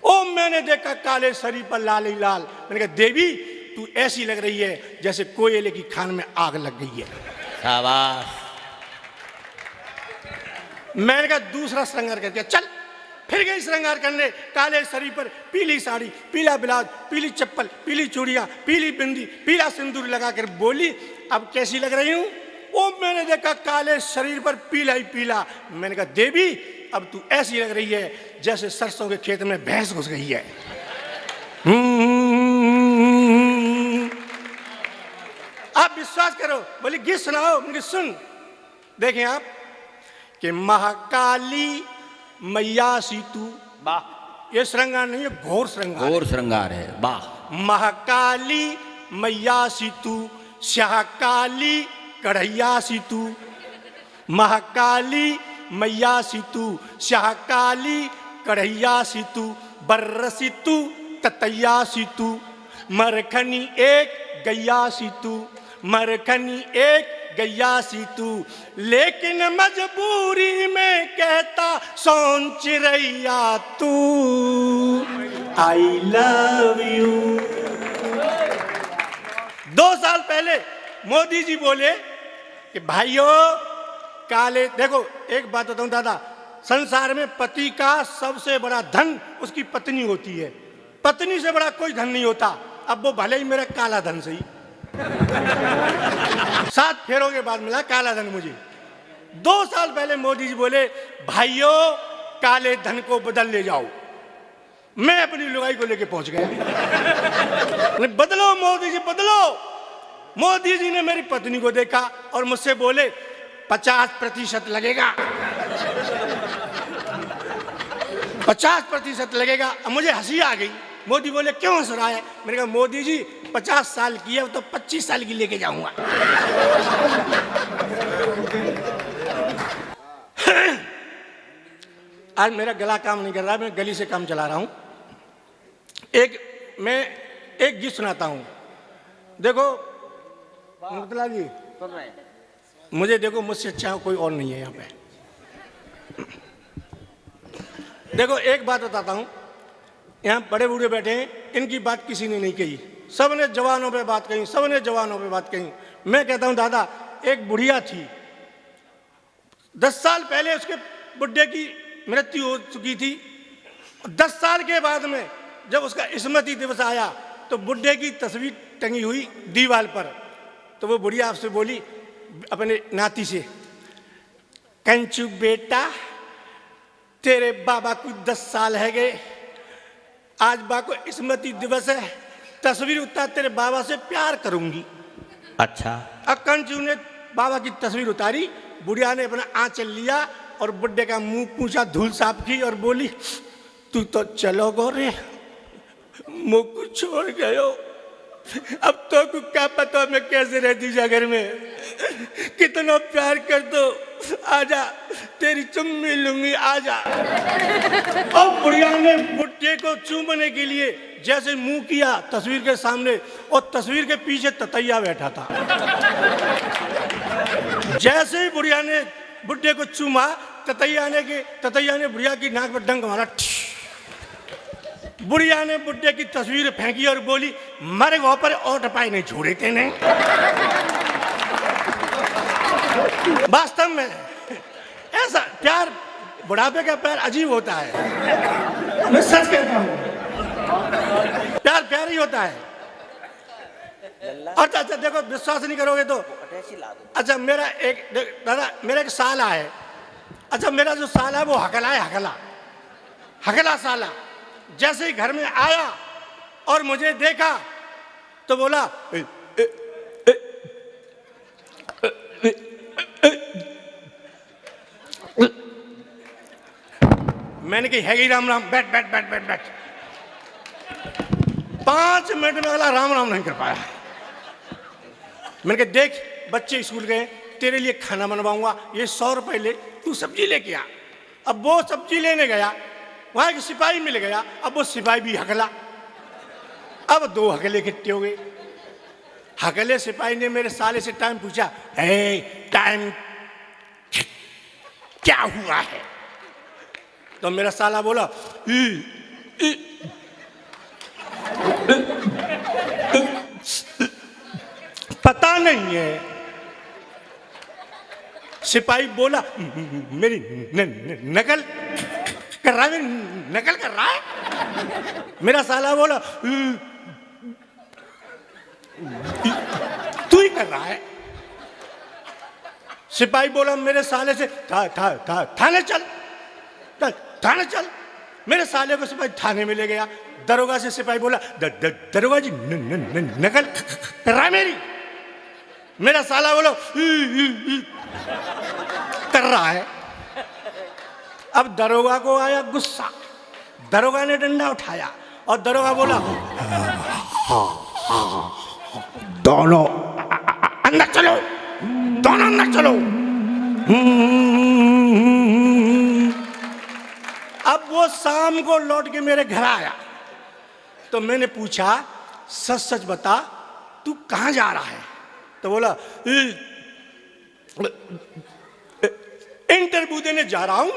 ओ मैंने देखा काले शरीर पर लाल ही लाल। मैंने कहा देवी, तू ऐसी लग रही है जैसे कोयले की खान में आग लग गई है। शाबाश। मैंने कहा दूसरा श्रृंगार करके चल। फिर गई श्रृंगार करने, काले शरीर पर पीली साड़ी, पीला ब्लाउज, पीली चप्पल, पीली चूड़ियां, पीली बिंदी, पीला सिंदूर लगाकर बोली, अब कैसी लग रही हूं? ओ मैंने देखा काले शरीर पर पीला ही पीला। मैंने कहा देवी, अब तू ऐसी लग रही है जैसे सरसों के खेत में भैंस घुस गई है। आप विश्वास करो। बोली गीत सुनाओ। मुझे सुन। देखें आप कि महाकाली मैया सीतू, वाह। ये श्रृंगार नहीं है, घोर श्रृंगार। घोर श्रृंगार है, वाह। महाकाली मैया सीतू, श्याकाली कढ़ैया सीतू। महाकाली मैया सीतू, श्याकाली कढ़ैया सीतू, बर्र सीतू ततैया सीतू, मरखनी एक गैया सीतू, मरखनी एक गैया सीतू, लेकिन मजबूरी में कहता सोन चिरैया तू, आई लव यू। 2 साल पहले मोदी जी बोले कि भाइयों काले, देखो एक बात बताऊं दादा, संसार में पति का सबसे बड़ा धन उसकी पत्नी होती है, पत्नी से बड़ा कोई धन नहीं होता। अब वो भले ही मेरा काला धन सही, 7 फेरों के बाद मिला काला धन मुझे। 2 साल पहले मोदी जी बोले, भाइयों काले धन को बदल ले जाओ। मैं अपनी लुगाई को लेके पहुंच गया। बदलो मोदी जी बदलो। मोदी जी ने मेरी पत्नी को देखा और मुझसे बोले 50% लगेगा, 50% लगेगा। अब मुझे हंसी आ गई। मोदी बोले क्यों हंस रहा है? मैंने कहा मोदी जी 50 साल की है तो 25 साल की लेके जाऊंगा। आज मेरा गला काम नहीं कर रहा, मैं गली से काम चला रहा हूं। मैं एक गीत सुनाता हूं। देखो मुर्तला जी, मुझे देखो, मुझसे अच्छा कोई और नहीं है यहाँ पे। देखो एक बात बताता हूं, यहाँ बड़े बूढ़े बैठे हैं, इनकी बात किसी ने नहीं कही। सबने जवानों पे बात कही, सबने जवानों पे बात कही। मैं कहता हूं दादा, एक बुढ़िया थी, 10 साल पहले उसके बुढ़े की मृत्यु हो चुकी थी। 10 साल के बाद में जब उसका स्मृति दिवस आया तो बुढ़े की तस्वीर टंगी हुई दीवार पर। तो वो बुढ़िया आपसे बोली अपने नाती से, कंचू बेटा तेरे बाबा को 10 साल है गए, आज बा को स्मृति दिवस है, तस्वीर उतार तेरे बाबा से प्यार करूंगी। अच्छा। अब कंचू ने बाबा की तस्वीर उतारी, बुढ़िया ने अपना आंचल लिया और बुढ़े का मुंह पूछा, धूल साफ की और बोली, तू तो चलो गोरे, मुंह को छोड़ गयो। अब तो को क्या पता मैं कैसे रहती जा घर में, कितना प्यार कर दो, आजा तेरी चुम्मी लूंगी आजा। और बुढ़िया ने बुढ़े को चूमने के लिए जैसे मुंह किया तस्वीर के सामने, और तस्वीर के पीछे ततैया बैठा था। जैसे ही बुढ़िया ने बुढ़े को चूमा, ततैया ने बुढ़िया की नाक पर डंक मारा। बुढ़िया ने बुढ़े की तस्वीर फेंकी और बोली, मरे गो पर और टपाई नहीं छोड़े तेने। वास्तव में ऐसा प्यार, बुढ़ापे का प्यार अजीब होता है। मैं सच कहता हूं, प्यार प्यार ही होता है। अच्छा देखो, विश्वास नहीं करोगे तो, अच्छा मेरा एक साला है। अच्छा मेरा जो साला है वो हकला है, हकला साला। जैसे ही घर में आया और मुझे देखा तो बोला, मैंने कही है राम राम, बैठ बैठ बैठ बैठ बैठ। 5 मिनट में अगला राम राम नहीं कर पाया। मैंने कहा देख बच्चे स्कूल गए, तेरे लिए खाना बनवाऊंगा, ये 100 रुपए ले, तू सब्जी लेके आ। अब वो सब्जी लेने गया, वहां एक सिपाही मिल गया। अब वो सिपाही भी हकला। अब 2 हकले इकट्ठे हो गए। हकले सिपाही ने मेरे साले से टाइम पूछा, टाइम क्या हुआ है? तो मेरा साला बोला, पता नहीं है। सिपाही बोला, मेरी नकल कर रहा है, नकल कर रहा है। मेरा साला बोला, तू ही कर रहा है। सिपाही बोला मेरे साले से, थाने चल, थाने चल। मेरे साले को सिपाही थाने में ले गया। दरोगा से सिपाही बोला, दरोगा जी नकल कर रहा है मेरी। मेरा साला बोला कर रहा है। अब दरोगा को आया गुस्सा। दरोगा ने डंडा उठाया और दरोगा बोला, दोनों अंदर चलो, दोनों अंदर चलो। अब वो शाम को लौट के मेरे घर आया तो मैंने पूछा, सच सच बता तू कहाँ जा रहा है? तो बोला इंटरव्यू देने जा रहा हूं।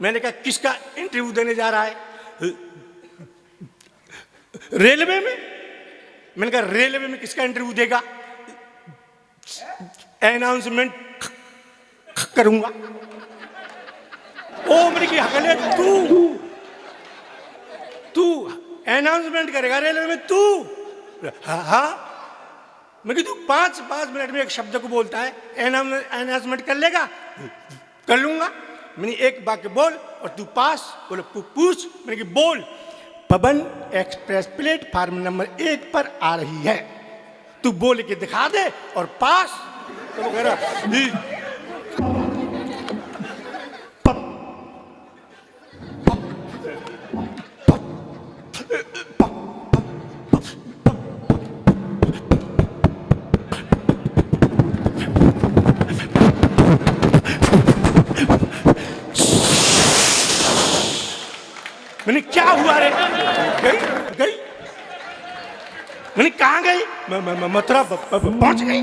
मैंने कहा किसका इंटरव्यू देने जा रहा है? रेलवे में। मैंने कहा रेलवे में किसका इंटरव्यू देगा? अनाउंसमेंट करूंगा। ओ मेरी की हकले, तू अनाउंसमेंट करेगा रेलवे में? तू हाँ, मैं तू 5 मिनट में एक शब्द को बोलता है, अनाउंसमेंट कर लेगा? कर लूंगा। मैंने एक वाक्य बोल और तू पास। बोले पूछ। मैंने कि बोल। पवन एक्सप्रेस प्लेटफार्म नंबर 1 पर आ रही है, तू बोल के दिखा दे और पास। तो वो कह रहा मैंने क्या हुआ रे? गई गई। मैंने कहाँ गई? मथुरा पहुंच गई।